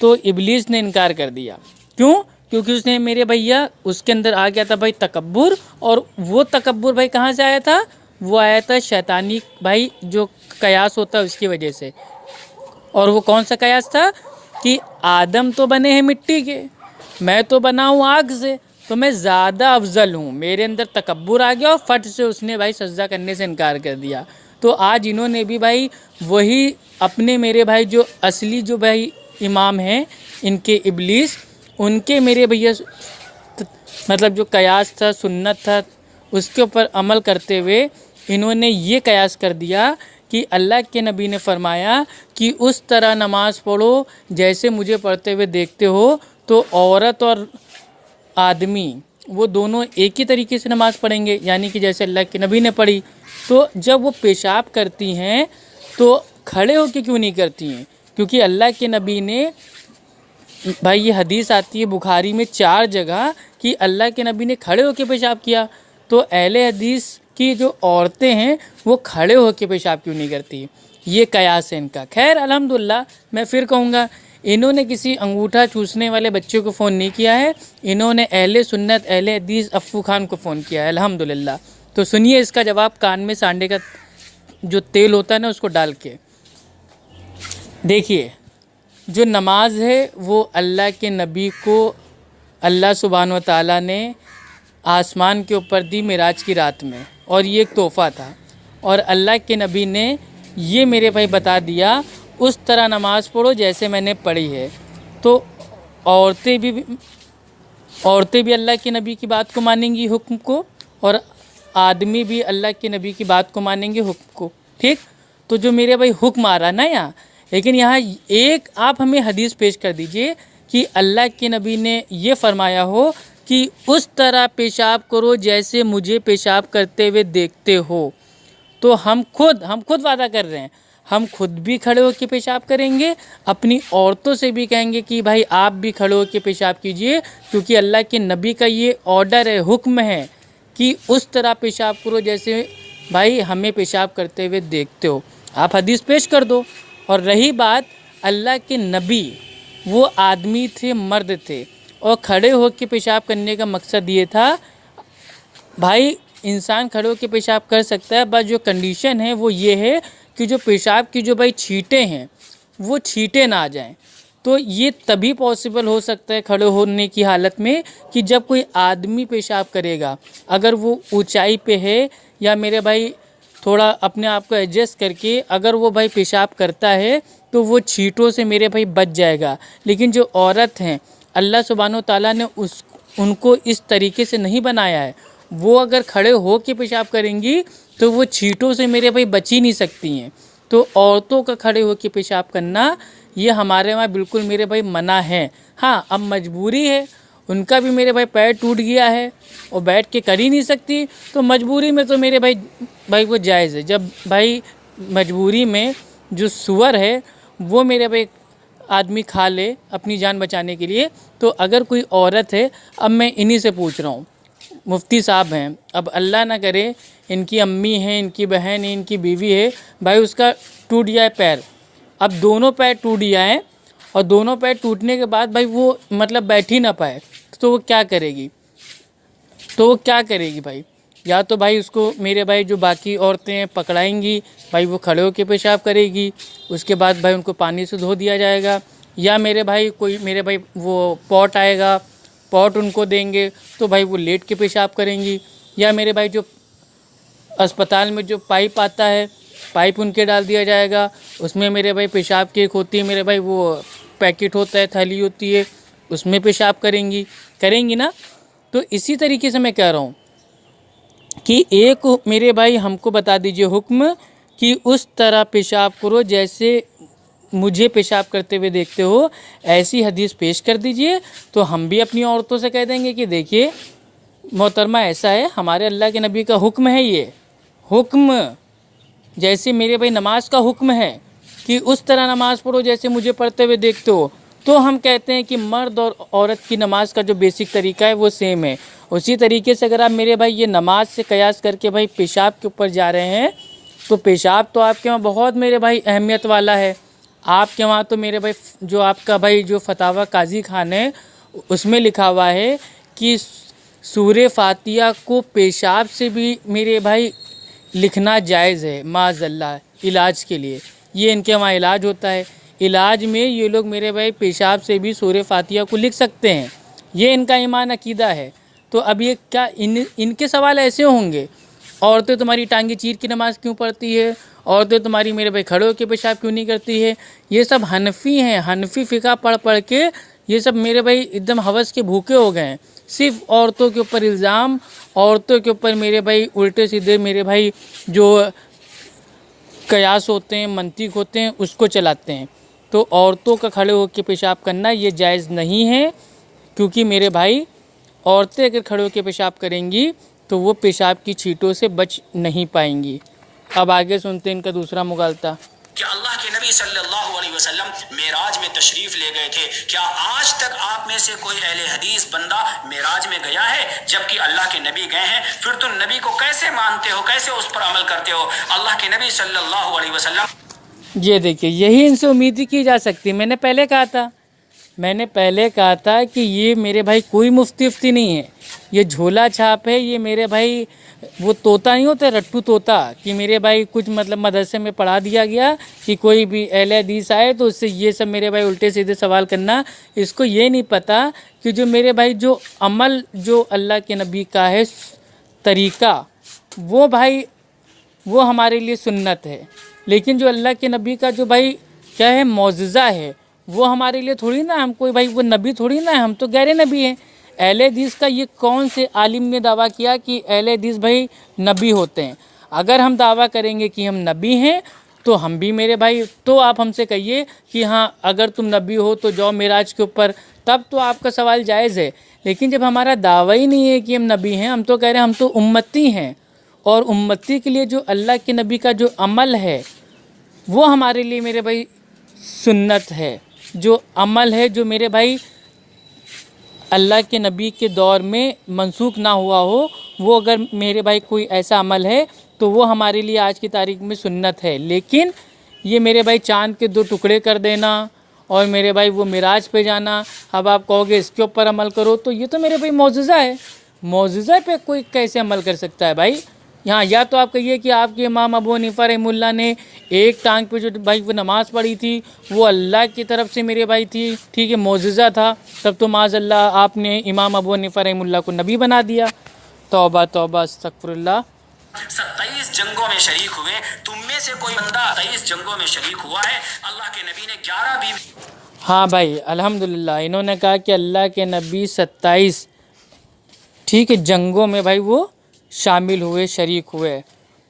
तो इब्लीस ने इनकार कर दिया। क्यों? क्योंकि उसने मेरे भैया उसके अंदर आ गया था भाई तकब्बुर, और वो तकब्बुर भाई कहाँ से आया था? वो आया था शैतानी भाई जो कयास होता है उसकी वजह से। और वो कौन सा कयास था कि आदम तो बने हैं मिट्टी के, मैं तो बना हूँ आग से, तो मैं ज़्यादा अफजल हूँ। मेरे अंदर तकब्बुर आ गया और फट से उसने भाई सजदा करने से इनकार कर दिया। तो आज इन्होंने भी भाई वही अपने मेरे भाई जो असली जो भाई इमाम हैं इनके इब्लीस, उनके मेरे भैया मतलब जो कयास था, सुन्नत था, उसके ऊपर अमल करते हुए इन्होंने ये कयास कर दिया कि अल्लाह के नबी ने फरमाया कि उस तरह नमाज़ पढ़ो जैसे मुझे पढ़ते हुए देखते हो। तो औरत और आदमी वो दोनों एक ही तरीके से नमाज़ पढ़ेंगे, यानी कि जैसे अल्लाह के नबी ने पढ़ी। तो जब वो पेशाब करती हैं तो खड़े होकर क्यों नहीं करती हैं? क्योंकि अल्लाह के नबी ने भाई, ये हदीस आती है बुखारी में 4 जगह कि अल्लाह के नबी ने खड़े होकर पेशाब किया। तो अहले हदीस की जो औरतें हैं वो खड़े होकर पेशाब क्यों नहीं करती? ये कयास है इनका। खैर अल्हम्दुलिल्लाह, मैं फिर कहूँगा, इन्होंने किसी अंगूठा चूसने वाले बच्चे को फ़ोन नहीं किया है, इन्होंने अहले सुन्नत अहले हदीस अफ़ू खान को फ़ोन किया है अल्हम्दुलिल्लाह। तो सुनिए इसका जवाब, कान में सांडे का जो तेल होता है ना उसको डाल के देखिए। जो नमाज है वो अल्लाह के नबी को अल्लाह सुब्हान व तआला ने आसमान के ऊपर दी मिराज की रात में, और ये एक तोहफ़ा था। और अल्लाह के नबी ने ये मेरे भाई बता दिया उस तरह नमाज़ पढ़ो जैसे मैंने पढ़ी है। तो औरतें भी अल्लाह के नबी की बात को मानेंगी हुक्म को, और आदमी भी अल्लाह के नबी की बात को मानेंगे हुक्म को, ठीक। तो जो मेरे भाई हुक्म आ रहा ना यहाँ, लेकिन यहाँ एक आप हमें हदीस पेश कर दीजिए कि अल्लाह के नबी ने ये फरमाया हो कि उस तरह पेशाब करो जैसे मुझे पेशाब करते हुए देखते हो। तो हम खुद वादा कर रहे हैं, हम खुद भी खड़े होकर पेशाब करेंगे, अपनी औरतों से भी कहेंगे कि भाई आप भी खड़े होकर पेशाब कीजिए, क्योंकि अल्लाह के नबी का ये ऑर्डर है, हुक्म है कि उस तरह पेशाब करो जैसे भाई हमें पेशाब करते हुए देखते हो। आप हदीस पेश कर दो। और रही बात, अल्लाह के नबी वो आदमी थे, मर्द थे, और खड़े होकर पेशाब करने का मकसद ये था भाई इंसान खड़े होकर पेशाब कर सकता है, बस जो कंडीशन है वो ये है कि जो पेशाब की जो भाई छींटें हैं वो छींटें ना आ जाएं। तो ये तभी पॉसिबल हो सकता है खड़े होने की हालत में कि जब कोई आदमी पेशाब करेगा, अगर वो ऊंचाई पे है या मेरे भाई थोड़ा अपने आप को एडजस्ट करके अगर वो भाई पेशाब करता है तो वो छींटों से मेरे भाई बच जाएगा। लेकिन जो औरत हैं अल्लाह सुब्हानो ताला ने उनको इस तरीके से नहीं बनाया है। वो अगर खड़े हो के पेशाब करेंगी तो वो छींटों से मेरे भाई बच ही नहीं सकती हैं। तो औरतों का खड़े हो के पेशाब करना ये हमारे वहाँ बिल्कुल मेरे भाई मना है। हाँ, अब मजबूरी है, उनका भी मेरे भाई पैर टूट गया है और बैठ के कर ही नहीं सकती, तो मजबूरी में तो मेरे भाई वो जायज़ है। जब भाई मजबूरी में जो सुअर है वो मेरे भाई आदमी खा ले अपनी जान बचाने के लिए, तो अगर कोई औरत है, अब मैं इन्हीं से पूछ रहा हूँ, मुफ्ती साहब हैं, अब अल्लाह ना करे इनकी अम्मी है, इनकी बहन है, इनकी बीवी है, भाई उसका टूट जाए पैर, अब दोनों पैर टूट जाए और दोनों पैर टूटने के बाद भाई वो मतलब बैठ ही ना पाए, तो वो क्या करेगी? भाई? या तो भाई उसको मेरे भाई जो बाकी औरतें हैं पकड़ाएंगी, भाई वो खड़े होकर पेशाब करेगी, उसके बाद भाई उनको पानी से धो दिया जाएगा, या मेरे भाई वो पॉट आएगा, पॉट उनको देंगे तो भाई वो लेट के पेशाब करेंगी, या मेरे भाई जो अस्पताल में जो पाइप आता है पाइप उनके डाल दिया जाएगा, उसमें मेरे भाई पेशाब की एक होती है मेरे भाई वो पैकेट होता है, थैली होती है, उसमें पेशाब करेंगी ना। तो इसी तरीके से मैं कह रहा हूँ कि एक मेरे भाई हमको बता दीजिए हुक्म कि उस तरह पेशाब करो जैसे मुझे पेशाब करते हुए देखते हो, ऐसी हदीस पेश कर दीजिए, तो हम भी अपनी औरतों से कह देंगे कि देखिए मोहतरमा ऐसा है, हमारे अल्लाह के नबी का हुक्म है, ये हुक्म जैसे मेरे भाई नमाज का हुक्म है कि उस तरह नमाज पढ़ो जैसे मुझे पढ़ते हुए देखते हो, तो हम कहते हैं कि मर्द और औरत की नमाज का जो बेसिक तरीका है वो सेम है। उसी तरीके से अगर आप मेरे भाई ये नमाज से कयास करके भाई पेशाब के ऊपर जा रहे हैं, तो पेशाब तो आपके वहाँ बहुत मेरे भाई अहमियत वाला है। आपके वहाँ तो मेरे भाई जो आपका भाई जो फतावा काजी खान है उसमें लिखा हुआ है कि सूरे फातिहा को पेशाब से भी मेरे भाई लिखना जायज़ है, माज़अल्लाह इलाज के लिए। ये इनके वहाँ इलाज होता है, इलाज में ये लोग मेरे भाई पेशाब से भी सूरे फातिहा को लिख सकते हैं, ये इनका ईमान अकीदा है। तो अब ये क्या इनके सवाल ऐसे होंगे, औरतें तुम्हारी टांगे चीर की नमाज क्यों पढ़ती है, औरतें तुम्हारी मेरे भाई खड़े होकर पेशाब क्यों नहीं करती है? ये सब हनफी हैं, हनफी फ़िक़ा पढ़ के ये सब मेरे भाई एकदम हवस के भूखे हो गए हैं। सिर्फ औरतों के ऊपर इल्ज़ाम, औरतों के ऊपर मेरे भाई उल्टे सीधे मेरे भाई जो कयास होते हैं, मंतिक होते हैं, उसको चलाते हैं। तो औरतों का खड़े होकर पेशाब करना ये जायज़ नहीं है, क्योंकि मेरे भाई औरतें अगर खड़े होकर पेशाब करेंगी तो वो पेशाब की छींटों से बच नहीं पाएंगी। अब आगे सुनते हैं इनका दूसरा मुगालता। कि अल्लाह के नबी सल्लल्लाहु अलैहि वसल्लम मेराज में तशरीफ ले गए थे। क्या आज तक आप में से कोई अहले हदीस बंदा मेराज में गया है जबकि अल्लाह के नबी गए हैं? फिर तुम नबी को कैसे मानते हो, कैसे उस पर अमल करते हो? अल्लाह के नबी सल्लल्लाहु अलैहि वसल्लम। ये देखिए, यही इनसे उम्मीद ही की जा सकती। मैंने पहले कहा था कि ये मेरे भाई कोई मुफ्ती नहीं है, ये झोला छाप है। ये मेरे भाई वो तोता नहीं होता रट्टू तोता, कि मेरे भाई कुछ मतलब मदरसे में पढ़ा दिया गया कि कोई भी अहले हदीस आए तो उससे ये सब मेरे भाई उल्टे सीधे सवाल करना। इसको ये नहीं पता कि जो मेरे भाई जो अमल जो अल्लाह के नबी का है तरीका, वो भाई वो हमारे लिए सुन्नत है। लेकिन जो अल्लाह के नबी का जो भाई क्या है मौजज़ा है, वो हमारे लिए थोड़ी ना, हम कोई भाई वो नबी थोड़ी ना है, हम तो गैर नबी हैं। अहले हदीस का ये कौन से आलिम ने दावा किया कि अहले हदीस भाई नबी होते हैं? अगर हम दावा करेंगे कि हम नबी हैं तो हम भी मेरे भाई, तो आप हमसे कहिए कि हाँ अगर तुम नबी हो तो जाओ मेराज के ऊपर, तब तो आपका सवाल जायज़ है। लेकिन जब हमारा दावा ही नहीं है कि हम नबी हैं, हम तो कह रहे हैं हम तो उम्मती हैं, और उम्मती के लिए जो अल्लाह के नबी का जो अमल है वो हमारे लिए मेरे भाई सुन्नत है। जो अमल है जो मेरे भाई अल्लाह के नबी के दौर में मनसूख ना हुआ हो, वो अगर मेरे भाई कोई ऐसा अमल है तो वो हमारे लिए आज की तारीख में सुन्नत है। लेकिन ये मेरे भाई चाँद के 2 टुकड़े कर देना और मेरे भाई वो मिराज पे जाना, अब आप कहोगे इसके ऊपर अमल करो, तो ये तो मेरे भाई मौजज़ा है। मौजज़ा पे कोई कैसे अमल कर सकता है भाई? यहाँ या तो आप कहिए कि आपके इमाम अबू हनीफा रहमुल्लाह ने एक टांग पे जो भाई वो नमाज़ पढ़ी थी वो अल्लाह की तरफ से मेरे भाई थी, ठीक है, मोजिज़ा था, तब तो माज़अल्लाह आपने इमाम अबू हनीफा रहमुल्लाह को नबी बना दिया। तौबा तौबा अस्तगफुरुल्लाह। 27 जंगों में शरीक हुए, तुम में से कोई बंदा 23 जंगों में शरीक हुआ है? अल्लाह के नबी ने 11 बीवी। हाँ भाई अल्हम्दुलिल्लाह, इन्होंने कहा कि अल्लाह के नबी 27 ठीक है जंगों में भाई वो शामिल हुए, शरीक हुए।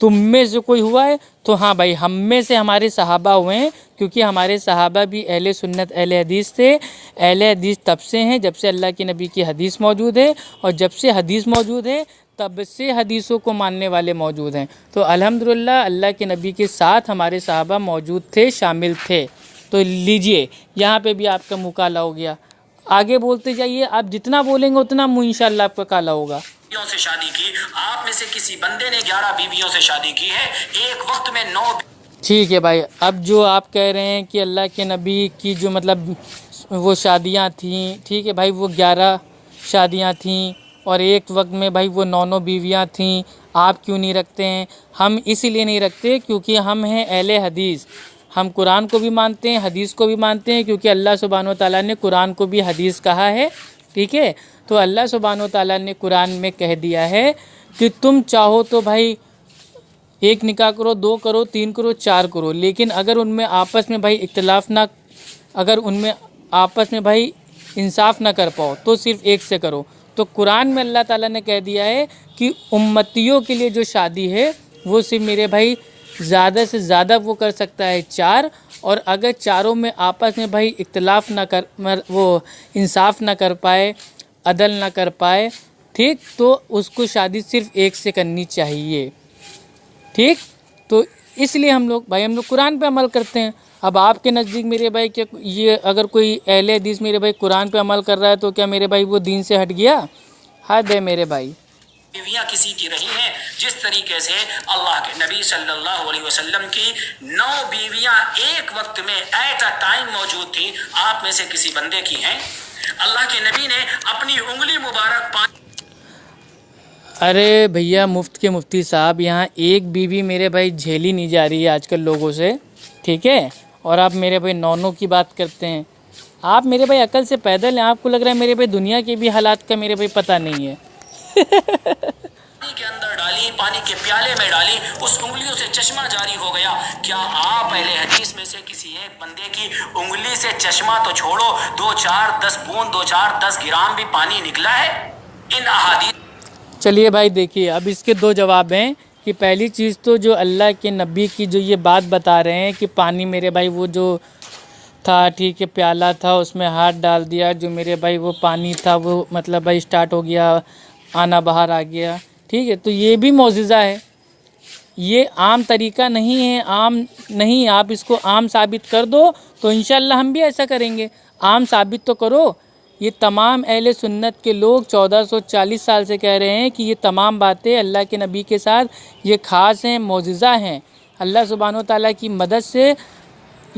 तुम में से कोई हुआ है? तो हाँ भाई, हम में से हमारे सहाबा हुए हैं, क्योंकि हमारे सहाबा भी अहले सुन्नत अहले हदीस थे। अहले हदीस तब से हैं जब से अल्लाह के नबी की हदीस मौजूद है, और जब से हदीस मौजूद है तब से हदीसों को मानने वाले मौजूद हैं। तो अल्हम्दुलिल्लाह अल्लाह के नबी के साथ हमारे सहाबा मौजूद थे, शामिल थे। तो लीजिए यहाँ पे भी आपका मुँह काला हो गया। आगे बोलते जाइए, आप जितना बोलेंगे उतना मुँह इंशाअल्लाह आपका काला होगा। बीवियों से शादी की, आप में से किसी बंदे ने 11 बीवियों से शादी की है, एक वक्त में 9। ठीक है भाई, अब जो आप कह रहे हैं कि अल्लाह के नबी की जो मतलब वो शादियां थीं, ठीक है भाई, वो 11 शादियां थीं और एक वक्त में भाई वो 9 बीवियां थीं, आप क्यों नहीं रखते हैं? हम इसीलिए नहीं रखते क्योंकि हम हैं अहले हदीस। हम कुरान को भी मानते हैं, हदीस को भी मानते हैं, क्योंकि अल्लाह सुब्हानो तआला ने कुरान को भी हदीस कहा है, ठीक है। तो अल्लाह सुब्हानो तआला ने कुरान में कह दिया है कि तुम चाहो तो भाई एक निकाह करो, 2 करो, 3 करो, 4 करो, लेकिन अगर उनमें आपस में भाई इख्तिलाफ ना, अगर उनमें आपस में भाई इंसाफ ना कर पाओ तो सिर्फ एक से करो। तो कुरान में अल्लाह ताला ने कह दिया है कि उम्मतियों के लिए जो शादी है वो सिर्फ मेरे भाई ज़्यादा से ज़्यादा वो कर सकता है 4, और अगर चारों में आपस में भाई इख्तिलाफ ना कर, वो इंसाफ ना कर पाए, अदल ना कर पाए, ठीक, तो उसको शादी सिर्फ एक से करनी चाहिए, ठीक। तो इसलिए हम लोग कुरान पे अमल करते हैं। अब आपके नज़दीक मेरे भाई क्या ये अगर कोई अहले हदीस मेरे भाई कुरान पे अमल कर रहा है तो क्या मेरे भाई वो दीन से हट गया? हद है मेरे भाई। बीवियां किसी की रही हैं, जिस तरीके से अल्लाह के नबी सल्लल्लाहु अलैहि वसल्लम की 9 बीवियां एक वक्त में एट अ टाइम मौजूद थी, आप में से किसी बंदे की हैं? अल्लाह के नबी ने अपनी उंगली मुबारक अरे भैया मुफ्त के मुफ्ती साहब, यहाँ एक बीवी मेरे भाई झेली नहीं जा रही है आजकल लोगों से, ठीक है, और आप मेरे भाई 9 की बात करते हैं। आप मेरे भाई अकल से पैदल हैं, आपको लग रहा है मेरे भाई दुनिया के भी हालात का मेरे भाई पता नहीं है। पानी के अंदर डाली, पानी के प्याले में डाली, उस उंगलियों से चश्मा जारी हो गया। क्या आप अहले हदीस में से किसी एक बंदे की उंगली से चश्मा तो छोड़ो, 2 4 10 बूंद, 2 4 10 ग्राम भी पानी निकला है? इन अहादीस। चलिए भाई देखिए, अब इसके 2 जवाब हैं कि पहली चीज़ तो जो अल्लाह के नबी की जो ये बात बता रहे हैं कि पानी मेरे भाई वो जो था, ठीक है, प्याला था, उसमें हाथ डाल दिया, जो मेरे भाई वो पानी था वो मतलब भाई स्टार्ट हो गया, आना बाहर आ गया, ठीक है, तो ये भी मौजिज़ा है। ये आम तरीका नहीं है, आम नहीं, आप इसको आम साबित कर दो तो इंशाअल्लाह हम भी ऐसा करेंगे। आम साबित तो करो। ये तमाम अहले सुन्नत के लोग 1440 साल से कह रहे हैं कि ये तमाम बातें अल्लाह के नबी के साथ ये ख़ास हैं, मौजिज़ा हैं। अल्लाह सुब्हानो ताला की मदद से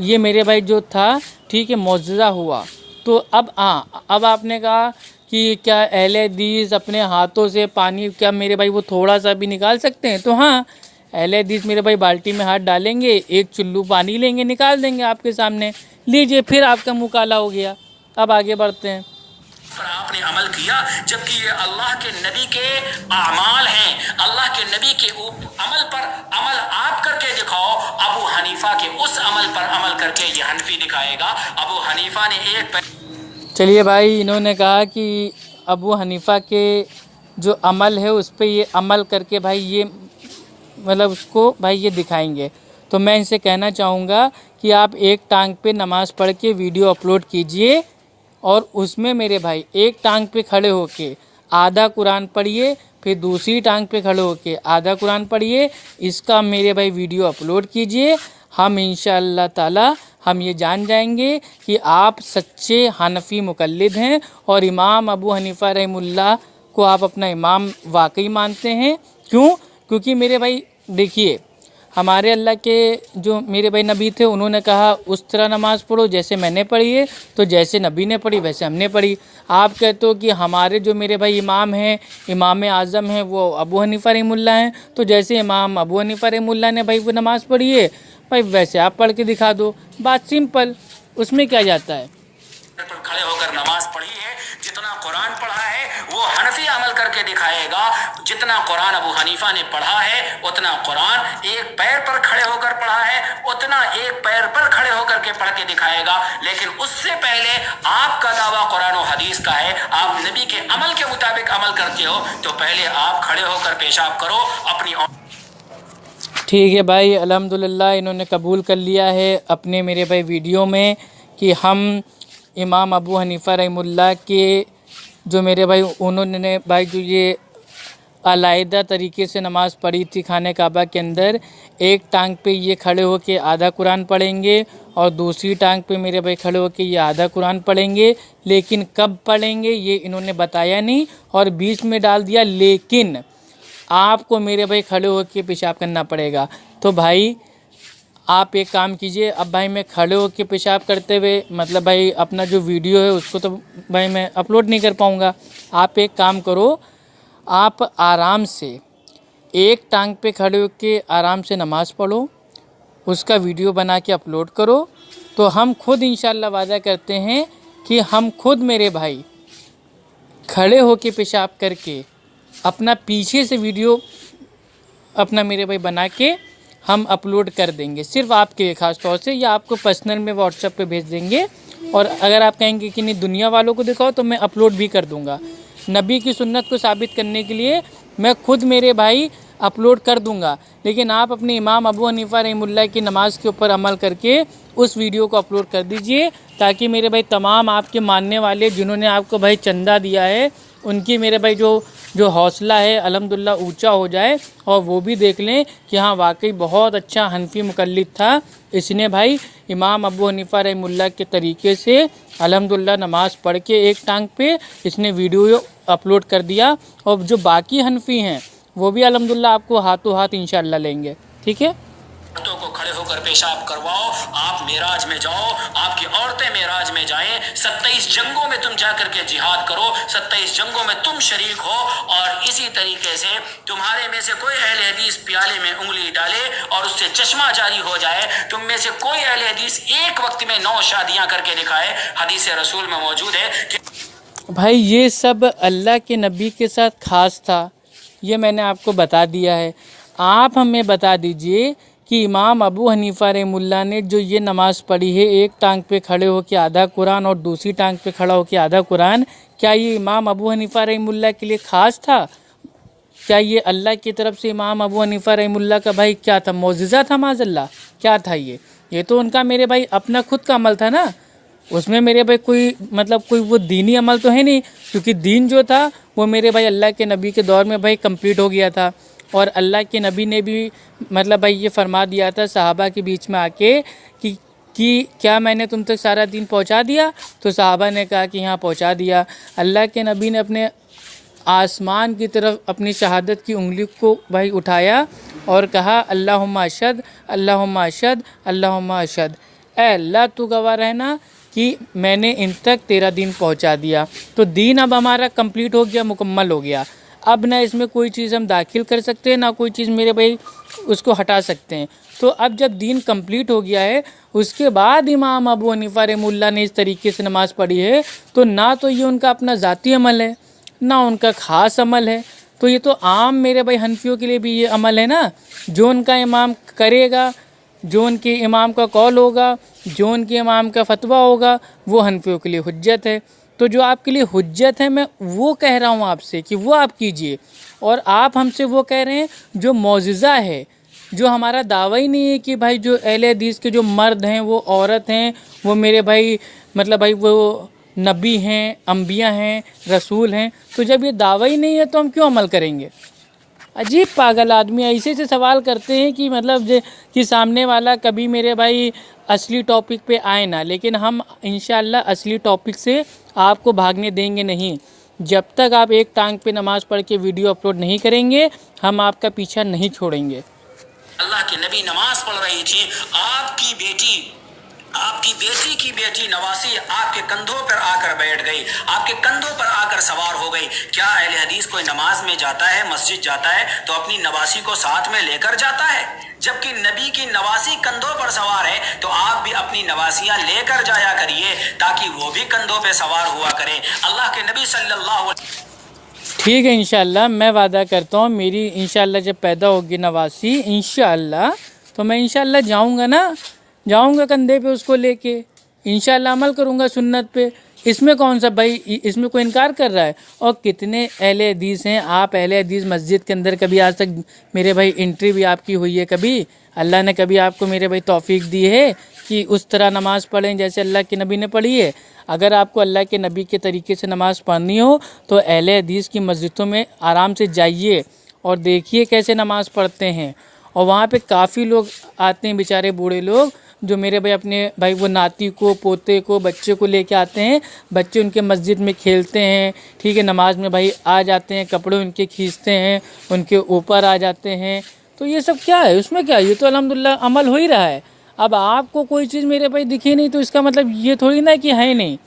ये मेरे भाई जो था, ठीक है, मौजिज़ा हुआ। तो अब अब आपने कहा कि क्या अहले हदीस अपने हाथों से पानी क्या मेरे भाई वो थोड़ा सा भी निकाल सकते हैं? तो हाँ, अहले हदीस मेरे भाई बाल्टी में हाथ डालेंगे, एक चुल्लू पानी लेंगे, निकाल देंगे आपके सामने। लीजिए, फिर आपका मुँह काला हो गया। अब आगे बढ़ते हैं। पर आपने अमल किया, जबकि ये अल्लाह के नबी के अमाल हैं। अल्लाह के नबी के अमल पर अमल आप करके दिखाओ। अबू हनीफा के उस अमल पर अमल करके ये हनफी दिखाएगा। अबू हनीफा ने चलिए भाई, इन्होंने कहा कि अबू हनीफा के जो अमल है उस पर ये अमल करके भाई ये मतलब उसको भाई ये दिखाएंगे। तो मैं इनसे कहना चाहूँगा कि आप एक टांग पे नमाज़ पढ़ के वीडियो अपलोड कीजिए, और उसमें मेरे भाई एक टांग पे खड़े होके आधा कुरान पढ़िए, फिर दूसरी टांग पे खड़े होके आधा कुरान पढ़िए। इसका मेरे भाई वीडियो अपलोड कीजिए। हम इंशाअल्लाह ताला हम ये जान जाएंगे कि आप सच्चे हनफी मुकल्लिद हैं और इमाम अबू हनीफा रहमुल्लाह को आप अपना इमाम वाकई मानते हैं। क्यों? क्योंकि मेरे भाई देखिए, हमारे अल्लाह के जो मेरे भाई नबी थे उन्होंने कहा उस तरह नमाज़ पढ़ो जैसे मैंने पढ़ी है, तो जैसे नबी ने पढ़ी वैसे हमने पढ़ी। आप कहते हो कि हमारे जो मेरे भाई इमाम हैं, इमाम आज़म हैं, वो अबू हनीफ़ा रहमुल्लाह हैं, तो जैसे इमाम अबू हनीफ़ा रहमुल्लाह ने भाई वो नमाज़ पढ़ी है भाई वैसे आप पढ़ के दिखा दो। बात सिंपल, उसमें क्या जाता है। पर खड़े होकर नमाज पढ़ी है, जितना कुरान पढ़ा है वो हनफी अमल करके दिखाएगा। जितना कुरान अबू हनीफा ने पढ़ा है उतना कुरान एक पैर पर खड़े होकर पढ़ा है, उतना एक पैर पर खड़े होकर के पढ़ के दिखाएगा। लेकिन उससे पहले आपका दावा कुरान और हदीस का है, आप नबी के अमल के मुताबिक अमल करते हो, तो पहले आप खड़े होकर पेशाब करो अपनी। ठीक है भाई, अल्हम्दुलिल्लाह इन्होंने कबूल कर लिया है अपने मेरे भाई वीडियो में कि हम इमाम अबू हनीफ़ा रहमुल्लाह के जो मेरे भाई उन्होंने भाई जो ये अलहदा तरीके से नमाज़ पढ़ी थी खाने काबा के अंदर, एक टांग पे ये खड़े होके आधा कुरान पढ़ेंगे और दूसरी टांग पे मेरे भाई खड़े होके ये आधा कुरान पढ़ेंगे। लेकिन कब पढ़ेंगे ये इन्होंने बताया नहीं और बीच में डाल दिया लेकिन आपको मेरे भाई खड़े होके पेशाब करना पड़ेगा। तो भाई आप एक काम कीजिए, अब भाई मैं खड़े होके पेशाब करते हुए मतलब भाई अपना जो वीडियो है उसको तो भाई मैं अपलोड नहीं कर पाऊँगा। आप एक काम करो, आप आराम से एक टांग पे खड़े होके आराम से नमाज़ पढ़ो, उसका वीडियो बना के अपलोड करो, तो हम खुद इंशाल्लाह वादा करते हैं कि हम खुद मेरे भाई खड़े होके पेशाब करके अपना पीछे से वीडियो अपना मेरे भाई बना के हम अपलोड कर देंगे, सिर्फ आपके लिए ख़ास तौर से, या आपको पर्सनल में व्हाट्सएप पे भेज देंगे। और अगर आप कहेंगे कि नहीं दुनिया वालों को दिखाओ तो मैं अपलोड भी कर दूंगा। नबी की सुन्नत को साबित करने के लिए मैं खुद मेरे भाई अपलोड कर दूंगा, लेकिन आप अपने इमाम अबू हनीफ़ा रहमुल्लाह की नमाज़ के ऊपर अमल करके उस वीडियो को अपलोड कर दीजिए, ताकि मेरे भाई तमाम आपके मानने वाले जिन्होंने आपको भाई चंदा दिया है उनकी मेरे भाई जो हौसला है अल्हम्दुलिल्लाह ऊंचा हो जाए और वो भी देख लें कि हाँ वाकई बहुत अच्छा हनफी मुकल्लिद था, इसने भाई इमाम अबू हनीफ़ा रहमुल्लाह के तरीके से अल्हम्दुलिल्लाह नमाज़ पढ़ के एक टांग पे इसने वीडियो अपलोड कर दिया। और जो बाकी हनफी हैं वो भी अल्हम्दुलिल्लाह आपको हाथों हाथ इंशाअल्लाह लेंगे। ठीक है, औरतों को खड़े होकर पेशाब करवाओ, आप मेराज में जाओ, आपकी औरतें मेराज में जाएं, 27 जंगों में तुम जाकर के जिहाद करो, 27 जंगों में तुम शरीक हो, और इसी तरीके से तुम्हारे में से कोई अहले हदीस प्याले में उंगली डाले और उससे चश्मा जारी हो जाए, तुम में से कोई अहले हदीस एक वक्त में 9 शादियां करके दिखाए, हदीस रसूल में मौजूद है कि भाई ये सब अल्लाह के नबी के साथ ख़ास था, ये मैंने आपको बता दिया है। आप हमें बता दीजिए कि इमाम अबू हनीफ़ा रहमुल्लाह ने जो ये नमाज़ पढ़ी है एक टांग पे खड़े होकर आधा कुरान और दूसरी टांग पे खड़ा होकर आधा कुरान, क्या ये इमाम अबू हनीफ़ा रहमुल्लाह के लिए ख़ास था? क्या ये अल्लाह की तरफ से इमाम अबू हनीफ़ा रहमुल्लाह का भाई क्या था, मौजिज़ा था माज़अल्लाह, क्या था ये तो उनका मेरे भाई अपना खुद का अमल था ना, उसमें मेरे भाई कोई मतलब कोई वो दीनी अमल तो है नहीं, क्योंकि दीन जो था वो मेरे भाई अल्लाह के नबी के दौर में भाई कंप्लीट हो गया था। और अल्लाह के नबी ने भी मतलब भाई ये फरमा दिया था सहाबा के बीच में आके कि क्या मैंने तुम तक सारा दीन पहुंचा दिया? तो सहाबा ने कहा कि हाँ पहुंचा दिया। अल्लाह के नबी ने अपने आसमान की तरफ अपनी शहादत की उंगली को भाई उठाया और कहा अल्लाहुम्मा अशहद अल्लाहुम्मा अशहद अल्लाहुम्मा अशहद, ऐ अल्लाह तू गवाह रहना कि मैंने इन तक तेरा दीन पहुंचा दिया। तो दीन अब हमारा कंप्लीट हो गया, मुकम्मल हो गया। अब ना इसमें कोई चीज़ हम दाखिल कर सकते हैं, ना कोई चीज़ मेरे भाई उसको हटा सकते हैं। तो अब जब दीन कंप्लीट हो गया है उसके बाद इमाम अबू हनीफ़ा रहमुल्लाह ने इस तरीके से नमाज़ पढ़ी है, तो ना तो ये उनका अपना ज़ाती अमल है ना उनका ख़ास अमल है, तो ये तो आम मेरे भाई हनफियों के लिए भी ये अमल है ना, जो उनका इमाम करेगा, जो उनके इमाम का कौल होगा, जो उनके इमाम का फतवा होगा, वो हनफियों के लिए हुज्जत है। तो जो आपके लिए हुज्जत है मैं वो कह रहा हूँ आपसे कि वो आप कीजिए, और आप हमसे वो कह रहे हैं जो मौजिज़ा है, जो हमारा दावा ही नहीं है कि भाई जो अहले हदीस के जो मर्द हैं वो औरत हैं, वो मेरे भाई मतलब भाई वो नबी हैं, अम्बिया हैं, रसूल हैं। तो जब ये दावा ही नहीं है तो हम क्यों अमल करेंगे? अजीब पागल आदमी ऐसे से सवाल करते हैं कि मतलब कि सामने वाला कभी मेरे भाई असली टॉपिक पे आए ना, लेकिन हम इंशाअल्लाह असली टॉपिक से आपको भागने देंगे नहीं। जब तक आप एक टांग पे नमाज़ पढ़ के वीडियो अपलोड नहीं करेंगे हम आपका पीछा नहीं छोड़ेंगे। अल्लाह के नबी नमाज पढ़ रही थी, आपकी बेटी की बेटी नवासी आपके कंधों पर आकर बैठ गई, आपके कंधों पर आकर सवार हो गई। क्या अहले हदीस कोई नमाज में जाता है, मस्जिद जाता है तो अपनी नवासी को साथ में लेकर जाता है? जबकि नबी की नवासी कंधों पर सवार है तो आप भी अपनी नवासियां लेकर जाया करिए ताकि वो भी कंधों पे सवार हुआ करें। अल्लाह के नबी सल्लल्लाहु ठीक है, इंशाअल्लाह मैं वादा करता हूँ, मेरी इंशाअल्लाह जब पैदा होगी नवासी इंशाअल्लाह, तो मैं इंशाअल्लाह जाऊँगा कंधे पे उसको लेके, इंशाअल्लाह अमल करूँगा सुन्नत पे। इसमें कौन सा भाई, इसमें कोई इनकार कर रहा है? और कितने अहले हदीस हैं, आप अहले हदीस मस्जिद के अंदर कभी आज तक मेरे भाई एंट्री भी आपकी हुई है? कभी अल्लाह ने कभी आपको मेरे भाई तौफीक दी है कि उस तरह नमाज़ पढ़ें जैसे अल्लाह के नबी ने पढ़ी है? अगर आपको अल्लाह के नबी के तरीके से नमाज़ पढ़नी हो तो अहले हदीस की मस्जिदों में आराम से जाइए और देखिए कैसे नमाज़ पढ़ते हैं। और वहाँ पे काफ़ी लोग आते हैं, बेचारे बूढ़े लोग, जो मेरे भाई अपने भाई वो नाती को, पोते को, बच्चे को लेके आते हैं, बच्चे उनके मस्जिद में खेलते हैं, ठीक है, नमाज में भाई आ जाते हैं, कपड़े उनके खींचते हैं, उनके ऊपर आ जाते हैं। तो ये सब क्या है, उसमें क्या है? ये तो अल्हम्दुलिल्लाह अमल हो ही रहा है। अब आपको कोई चीज़ मेरे भाई दिखी नहीं तो इसका मतलब ये थोड़ी ना कि है ही नहीं।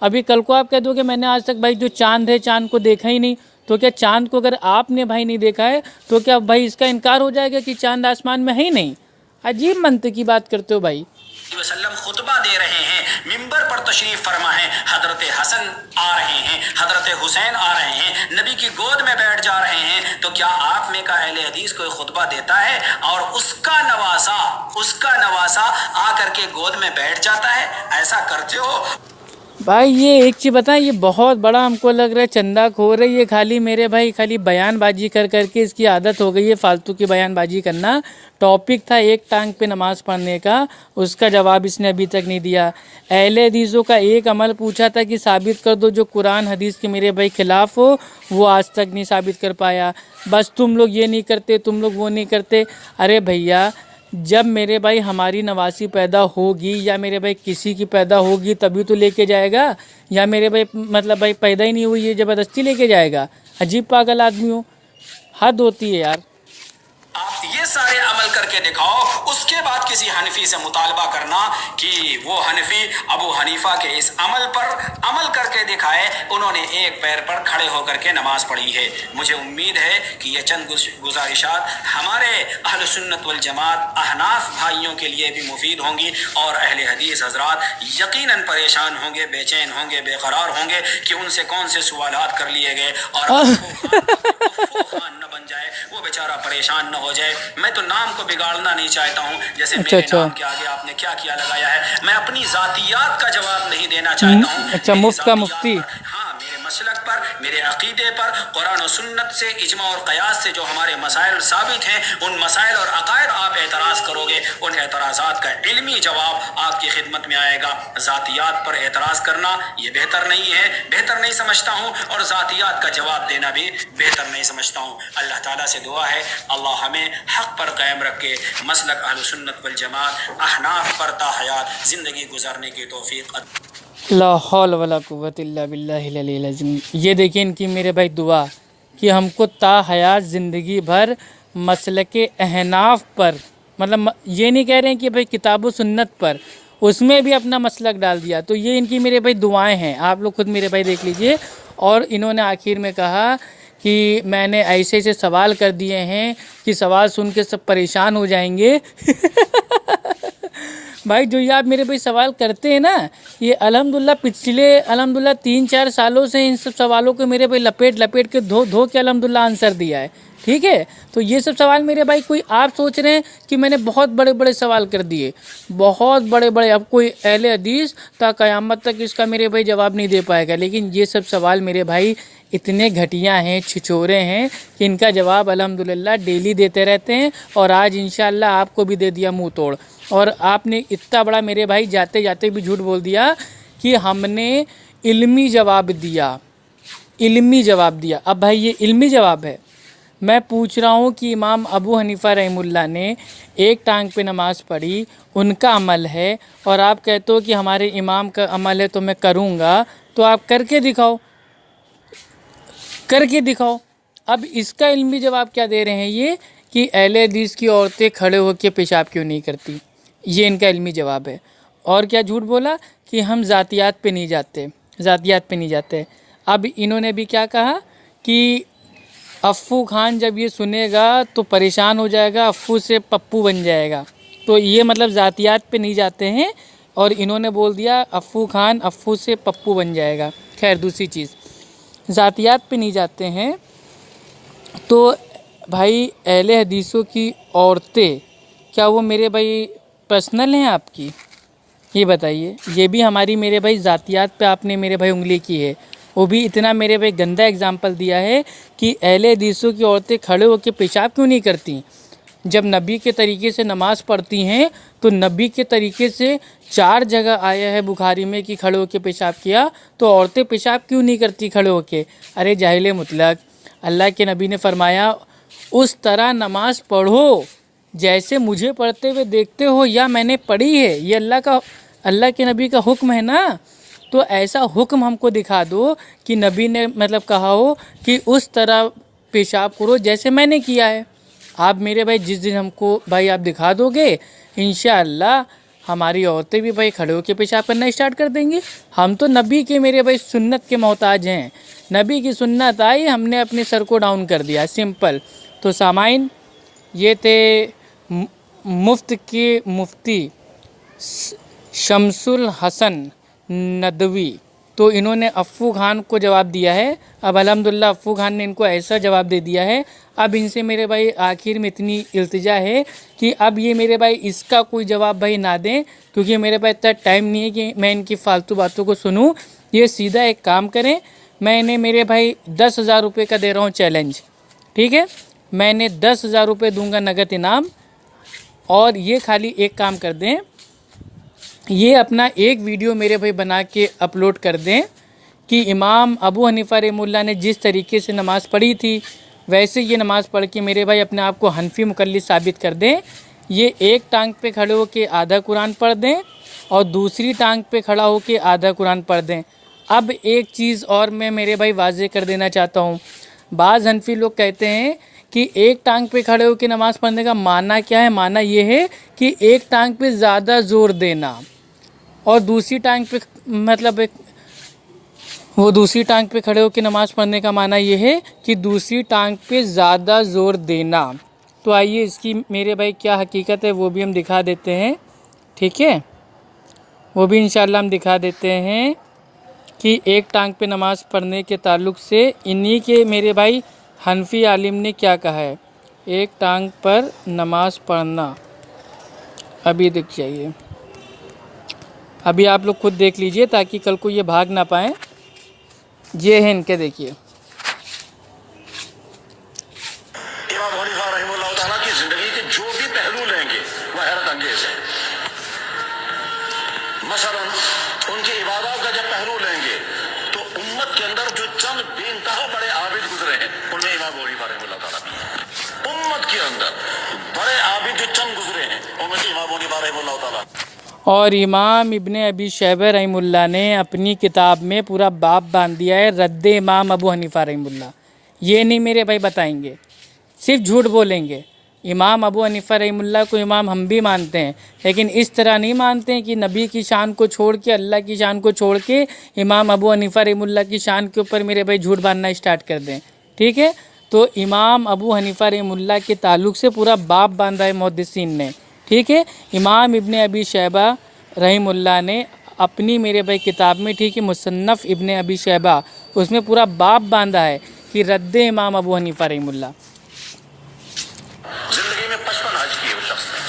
अभी कल को आप कह दो कि मैंने आज तक भाई जो चाँद है, चाँद को देखा ही नहीं, तो क्या चाँद को अगर आपने भाई नहीं देखा है तो क्या भाई इसका इनकार हो जाएगा कि चाँद आसमान में है ही नहीं? अजीब मंतक की बात करते हो भाई। वसल्लम खुतबा दे रहे हैं, मिंबर पर तशरीफ फरमा है, हजरत हसन आ रहे हैं, हजरत हुसैन आ रहे हैं, नबी की गोद में बैठ जा रहे हैं, तो क्या आप में का अहले हदीस कोई खुतबा देता है और उसका नवासा आकर के गोद में बैठ जाता है? ऐसा करते हो? भाई ये एक चीज़ बताएं, ये बहुत बड़ा हमको लग रहा है चंदा खोर है ये। खाली मेरे भाई खाली बयानबाजी कर करके इसकी आदत हो गई है, फालतू की बयानबाजी करना। टॉपिक था एक टांग पे नमाज़ पढ़ने का, उसका जवाब इसने अभी तक नहीं दिया। अहले हदीसों का एक अमल पूछा था कि साबित कर दो जो कुरान हदीस के मेरे भाई ख़िलाफ़ हो, वो आज तक नहीं साबित कर पाया। बस तुम लोग ये नहीं करते, तुम लोग वो नहीं करते। अरे भैया, जब मेरे भाई हमारी नवासी पैदा होगी या मेरे भाई किसी की पैदा होगी तभी तो लेके जाएगा, या मेरे भाई मतलब भाई पैदा ही नहीं हुई है ज़बरदस्ती लेके जाएगा? अजीब पागल आदमी हो, हद होती है यार। आप ये सारे अमल करके दिखाओ, उसके बाद किसी हनफी से मुतालबा करना कि वो हनफी अबू हनीफा के इस अमल पर अमल करके दिखाए, उन्होंने एक पैर पर खड़े होकर के नमाज पढ़ी है। मुझे उम्मीद है कि ये चंद गुजारिशात हमारे अहले सुन्नत वल जमात अहनाफ भाइयों के लिए भी मुफीद होंगी और अहले हदीस हजरात यकीनन परेशान होंगे, बेचैन होंगे, बेकरार होंगे कि उनसे कौन से सवालात कर लिए गए और खान न बन जाए, वो बेचारा परेशान न हो जाए। मैं तो नाम को बिगाड़ना नहीं चाहता हूँ, जैसे मेरे नाम के आगे आपने क्या किया लगाया है। मैं अपनी जातियात का जवाब नहीं देना चाहता हूँ। अच्छा, मुफ्त का मुफ्ती। हाँ, मेरे मसलक पर, मेरे अकीदे पर, कुरान और सुन्नत से, इजमा और कयास से जो हमारे मसाइल साबित हैं, उन मसाइल और अकायद आप एतराज़ करोगे, उन एतराज़ात का इल्मी जवाब आपकी खिदमत में आएगा। जातियात पर एतराज़ करना ये बेहतर नहीं है, बेहतर नहीं समझता हूँ, और जातियात का जवाब देना भी बेहतर नहीं समझता हूँ। अल्लाह ताला से दुआ है अल्लाह हमें हक़ पर कायम रखे, मसलक अहले सुन्नत वल जमात अहनाफ पर ता हयात ज़िंदगी गुजारने की तौफीक। ला हौल वला कुव्वत इल्ला बिल्लाहिल अलील अज़ीम। ये देखिए इनकी मेरे भाई दुआ कि हमको ता हयात ज़िंदगी भर मसलके अहनाफ पर, मतलब ये नहीं कह रहे हैं कि भाई किताब व सुन्नत पर, उसमें भी अपना मसलक डाल दिया। तो ये इनकी मेरे भाई दुआएं हैं, आप लोग खुद मेरे भाई देख लीजिए। और इन्होंने आखिर में कहा कि मैंने ऐसे ऐसे सवाल कर दिए हैं कि सवाल सुन के सब परेशान हो जाएंगे। भाई जो ये आप मेरे भाई सवाल करते हैं ना, ये अल्हम्दुलिल्लाह पिछले अल्हम्दुलिल्लाह 3-4 सालों से इन सब सवालों को मेरे भाई लपेट के धो के अल्हम्दुलिल्लाह आंसर दिया है, ठीक है। तो ये सब सवाल मेरे भाई, कोई आप सोच रहे हैं कि मैंने बहुत बड़े बड़े सवाल कर दिए, बहुत बड़े बड़े, अब कोई अहले हदीस ता क़यामत तक इसका मेरे भाई जवाब नहीं दे पाएगा। लेकिन ये सब सवाल मेरे भाई इतने घटिया हैं, छिछोरे हैं कि इनका जवाब अल्हम्दुलिल्लाह डेली देते रहते हैं। और आज इंशाअल्लाह आपको भी दे दिया मुंह तोड़। और आपने इतना बड़ा मेरे भाई जाते जाते भी झूठ बोल दिया कि हमने इल्मी जवाब दिया, इल्मी जवाब दिया। अब भाई ये इल्मी जवाब है। मैं पूछ रहा हूँ कि इमाम अबू हनीफ़ा रहमुल्लाह ने एक टांग पे नमाज़ पढ़ी, उनका अमल है, और आप कहते हो कि हमारे इमाम का अमल है तो मैं करूँगा। तो आप करके दिखाओ, करके दिखाओ। अब इसका इल्मी जवाब क्या दे रहे हैं ये कि अहले हदीस की औरतें खड़े होकर पेशाब क्यों नहीं करती। ये इनका इल्मी जवाब है। और क्या झूठ बोला कि हम ज़ातियात पे नहीं जाते, ज़ातियात पे नहीं जाते। अब इन्होंने भी क्या कहा कि अफ़्फ़ू खान जब ये सुनेगा तो परेशान हो जाएगा, अफ़्फ़ू से पप्पू बन जाएगा। तो ये मतलब ज़ातियात पे नहीं जाते हैं और इन्होंने बोल दिया अफ़्फ़ू खान अफ़्फ़ू से पप्पू बन जाएगा। खैर दूसरी चीज़, ज़ातियात पे नहीं जाते हैं तो भाई अहले हदीसों की औरतें क्या वो मेरे भाई पर्सनल हैं आपकी? ये बताइए। ये भी हमारी मेरे भाई ज़ातियात पे आपने मेरे भाई उंगली की है। वो भी इतना मेरे भाई गंदा एग्जाम्पल दिया है कि अहले हदीसों की औरतें खड़े होकर पेशाब क्यों नहीं करती। जब नबी के तरीके से नमाज़ पढ़ती हैं तो नबी के तरीके से 4 जगह आया है बुखारी में कि खड़े होकर पेशाब किया, तो औरतें पेशाब क्यों नहीं करती खड़े होकर। अरे जाहिल मुतलक, अल्लाह के नबी ने फरमाया उस तरह नमाज़ पढ़ो जैसे मुझे पढ़ते हुए देखते हो या मैंने पढ़ी है। ये अल्लाह के नबी का हुक्म है ना। तो ऐसा हुक्म हमको दिखा दो कि नबी ने मतलब कहा हो कि उस तरह पेशाब करो जैसे मैंने किया है। आप मेरे भाई जिस दिन हमको भाई आप दिखा दोगे, इंशाअल्लाह हमारी औरतें भी भाई खड़े होकर पेशाब करना स्टार्ट कर देंगी। हम तो नबी के मेरे भाई सुन्नत के मोहताज हैं। नबी की सुन्नत आई, हमने अपने सर को डाउन कर दिया, सिंपल। तो सामाइन, ये थे मुफ्त के मुफ्ती शमसुल हसन नदवी। तो इन्होंने अफ़्फ़ू खान को जवाब दिया है। अब अल्हम्दुलिल्लाह अफ़्फ़ू खान ने इनको ऐसा जवाब दे दिया है। अब इनसे मेरे भाई आखिर में इतनी इल्तिजा है कि अब ये मेरे भाई इसका कोई जवाब भाई ना दें, क्योंकि मेरे पास इतना टाइम नहीं है कि मैं इनकी फ़ालतू बातों को सुनूं। ये सीधा एक काम करें, मैं इन्हें मेरे भाई 10,000 रुपये का दे रहा हूँ चैलेंज, ठीक है। मैं इन्हें 10,000 रुपये दूँगा नगद इनाम। और ये खाली एक काम कर दें, ये अपना एक वीडियो मेरे भाई बना के अपलोड कर दें कि इमाम अबू हनीफ़ा रहमतुल्लाह ने जिस तरीके से नमाज़ पढ़ी थी वैसे ये नमाज़ पढ़ के मेरे भाई अपने आप को हनफी मुकल्लिद साबित कर दें। ये एक टांग पे खड़े होकर आधा कुरान पढ़ दें और दूसरी टांग पे खड़ा होकर आधा कुरान पढ़ दें। अब एक चीज़ और मैं मेरे भाई वाज़े कर देना चाहता हूँ। बाज़ हनफी लोग कहते हैं कि एक टांग पे खड़े होकर नमाज़ पढ़ने का माना क्या है। माना ये है कि एक टांग पे ज़्यादा ज़ोर देना और दूसरी टांग पे मतलब वो दूसरी टांग पे खड़े होकर नमाज़ पढ़ने का माना ये है कि दूसरी टांग पे ज़्यादा ज़ोर देना। तो आइए इसकी मेरे भाई क्या हकीकत है वो भी हम दिखा देते हैं, ठीक है। वो भी इंशाल्लाह हम दिखा देते हैं कि एक टांग पे नमाज़ पढ़ने के ताल्लुक़ से इन्हीं के मेरे भाई हनफी आलिम ने क्या कहा है। एक टांग पर नमाज़ पढ़ना, अभी दिख जाइए, अभी आप लोग खुद देख लीजिए ताकि कल को ये भाग ना पाएँ। ये है इनके, देखिए। इमाम हनीफा रहमतुल्लाह तआला की जिंदगी के जो भी पहलू लेंगे वह हैरत अंगेज है। मसलन उनकी इबादत का जब पहलू लेंगे तो उम्मत के अंदर जो चंद बेइंतहा बड़े आबिद गुजरे हैं उनमें इमाम हनीफा रहमतुल्लाह तआला भी है। उम्मत के अंदर बड़े आबिद जो चंद गुजरे हैं उनमें से इमाम हनीफा रहमतुल्लाह तआला। और इमाम इब्ने अबी शैबा रहमुल्लाह ने अपनी किताब में पूरा बाब बांध दिया है रद्द इमाम अबू हनीफ़ा रहमुल्लाह। ये नहीं मेरे भाई बताएंगे, सिर्फ झूठ बोलेंगे। इमाम अबू हनीफ़ा रहमुल्लाह को इमाम हम भी मानते हैं, लेकिन इस तरह नहीं मानते हैं कि नबी की शान को छोड़ के, अल्लाह की शान को छोड़ के इमाम अबू हनीफ़ा रहमुल्लाह की शान के ऊपर मेरे भाई झूठ बांधना स्टार्ट कर दें, ठीक है। तो इमाम अबू हनीफ़ा रहमुल्लाह के ताल्लुक़ से पूरा बाब बांधा है मुहद्दिसीन ने, ठीक है। इमाम इब्ने अबी शैबा रहमुल्लाह ने अपनी मेरे भाई किताब में, ठीक है, मुसन्नफ़ इब्ने अबी शैबा, उसमें पूरा बाब बांधा है कि रद्द इमाम अबू हनीफ़ा रहमुल्लाह। जिंदगी में 55 हज किए उस शख्स ने,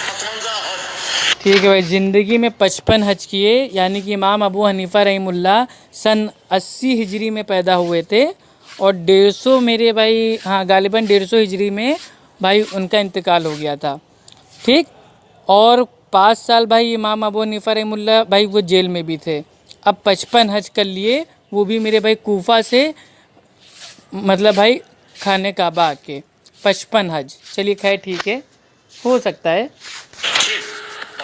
55 हज। ठीक है भाई, ज़िंदगी में 55 हज किए, यानी कि इमाम अबू हनीफ़ा रहमुल्लाह सन 80 हिजरी में पैदा हुए थे और 150 मेरे भाई, हाँ गालिबन 150 हिजरी में भाई उनका इंतकाल हो गया था, ठीक। और 5 साल भाई इमाम अबू हनीफ़ा रहमुल्लाह भाई वो जेल में भी थे। अब 55 हज कर लिए, वो भी मेरे भाई कूफा से, मतलब भाई खाने काबा के 55 हज। चलिए खैर ठीक है, हो सकता है। और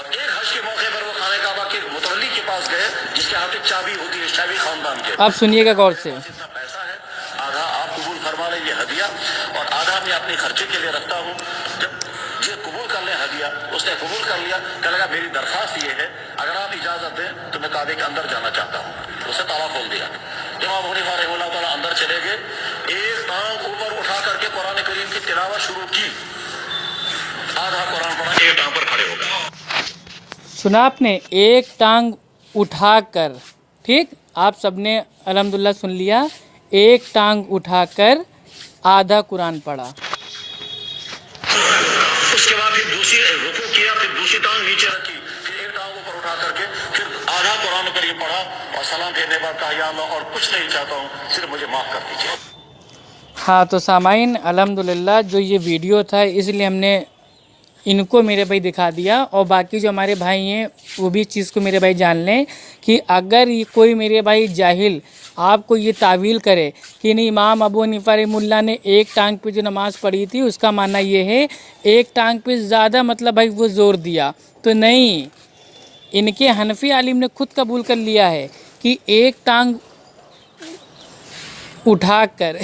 एक हज के मौके पर वो खाने काबा के मुतवल्ली के पास गए जिसके हाथ में चाबी होती है, चाबी खानदान के। अब सुनिएगा गौर से। इतना पैसा है, आधा आप कबूल फरमा लें ये हदिया, और आधा मैं अपने खर्चे के लिए रखता हूँ। जब ये कबूल कर लें हदिया, उसने कबूल कर लिया, कहने लगा मेरी दरख्वास्त ये है, अगर आप इजाज़त दें तो मैं काबे के अंदर जाना चाहता हूँ। उसे ताला खोल दिया। इमाम हनीफा रहमतुल्लाह ताला अंदर चले गए, एक टांग ऊपर उठा करके कुरान करीम की तिलावत शुरू की, आधा कुरान पढ़ा, एक टांग पर खड़े हो गए। सुना आपने, एक टांग उठाकर, ठीक, आप सबने अल्हम्दुलिल्लाह सुन लिया, एक टांग उठाकर आधा कुरान पढ़ा। उसके बाद फिर दूसरी रुकू किया, फिर दूसरी टांग नीचे रखी, फिर एक टांग ऊपर उठा करके फिर आधा कुरान करीम पढ़ा और सलाम फेरने पर कहा या अल्लाह और कुछ नहीं चाहता हूँ, सिर्फ मुझे माफ़ कर दीजिए। हाँ तो सामाइन अल्हम्दुलिल्लाह जो ये वीडियो था इसलिए हमने इनको मेरे भाई दिखा दिया, और बाकी जो हमारे भाई हैं वो भी इस चीज़ को मेरे भाई जान लें कि अगर ये कोई मेरे भाई जाहिल आपको ये तावील करे कि नहीं इमाम अबू हनीफा रहमतुल्लाह ने एक टांग पे जो नमाज़ पढ़ी थी उसका मानना ये है एक टांग पे ज़्यादा मतलब भाई वो ज़ोर दिया, तो नहीं, इनके हनफी आलिम ने खुद कबूल कर लिया है कि एक टांग उठाकर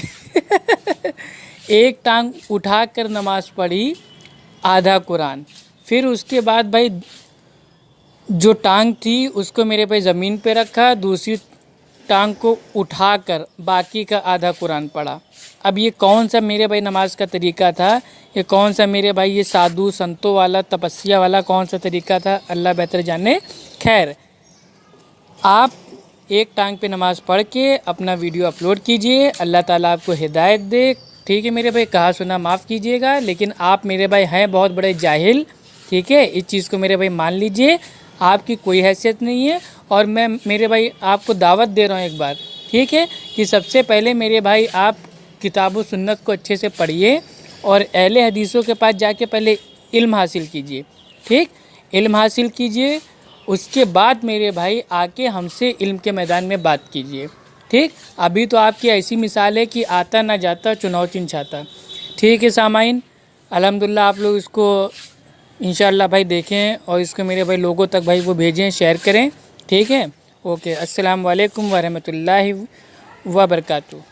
एक टांग उठाकर नमाज़ पढ़ी आधा कुरान, फिर उसके बाद भाई जो टांग थी उसको मेरे भाई ज़मीन पे रखा, दूसरी टांग को उठाकर बाकी का आधा कुरान पढ़ा। अब ये कौन सा मेरे भाई नमाज का तरीका था, ये कौन सा मेरे भाई ये साधु संतों वाला तपस्या वाला कौन सा तरीका था, अल्लाह बेहतर जाने। खैर, आप एक टांग पे नमाज़ पढ़ के अपना वीडियो अपलोड कीजिए, अल्लाह ताला आपको हिदायत दे। ठीक है मेरे भाई, कहा सुना माफ़ कीजिएगा, लेकिन आप मेरे भाई हैं बहुत बड़े जाहिल, ठीक है, इस चीज़ को मेरे भाई मान लीजिए, आपकी कोई हैसियत नहीं है। और मैं मेरे भाई आपको दावत दे रहा हूँ एक बार, ठीक है, कि सबसे पहले मेरे भाई आप किताब व सुन्नत को अच्छे से पढ़िए और अहले हदीसों के पास जाके पहले इल्म हासिल कीजिए, ठीक, इल्म हासिल कीजिए, उसके बाद मेरे भाई आके हमसे इल्म के मैदान में बात कीजिए, ठीक। अभी तो आपकी ऐसी मिसाल है कि आता ना जाता चुनाव चिन्ह छाता। ठीक है सामाइन, अल्हम्दुलिल्लाह आप लोग इसको इंशाअल्लाह भाई देखें और इसको मेरे भाई लोगों तक भाई वो भेजें, शेयर करें, ठीक है। ओके, अस्सलाम वालेकुम व रहमतुल्लाहि व बरकातुहू।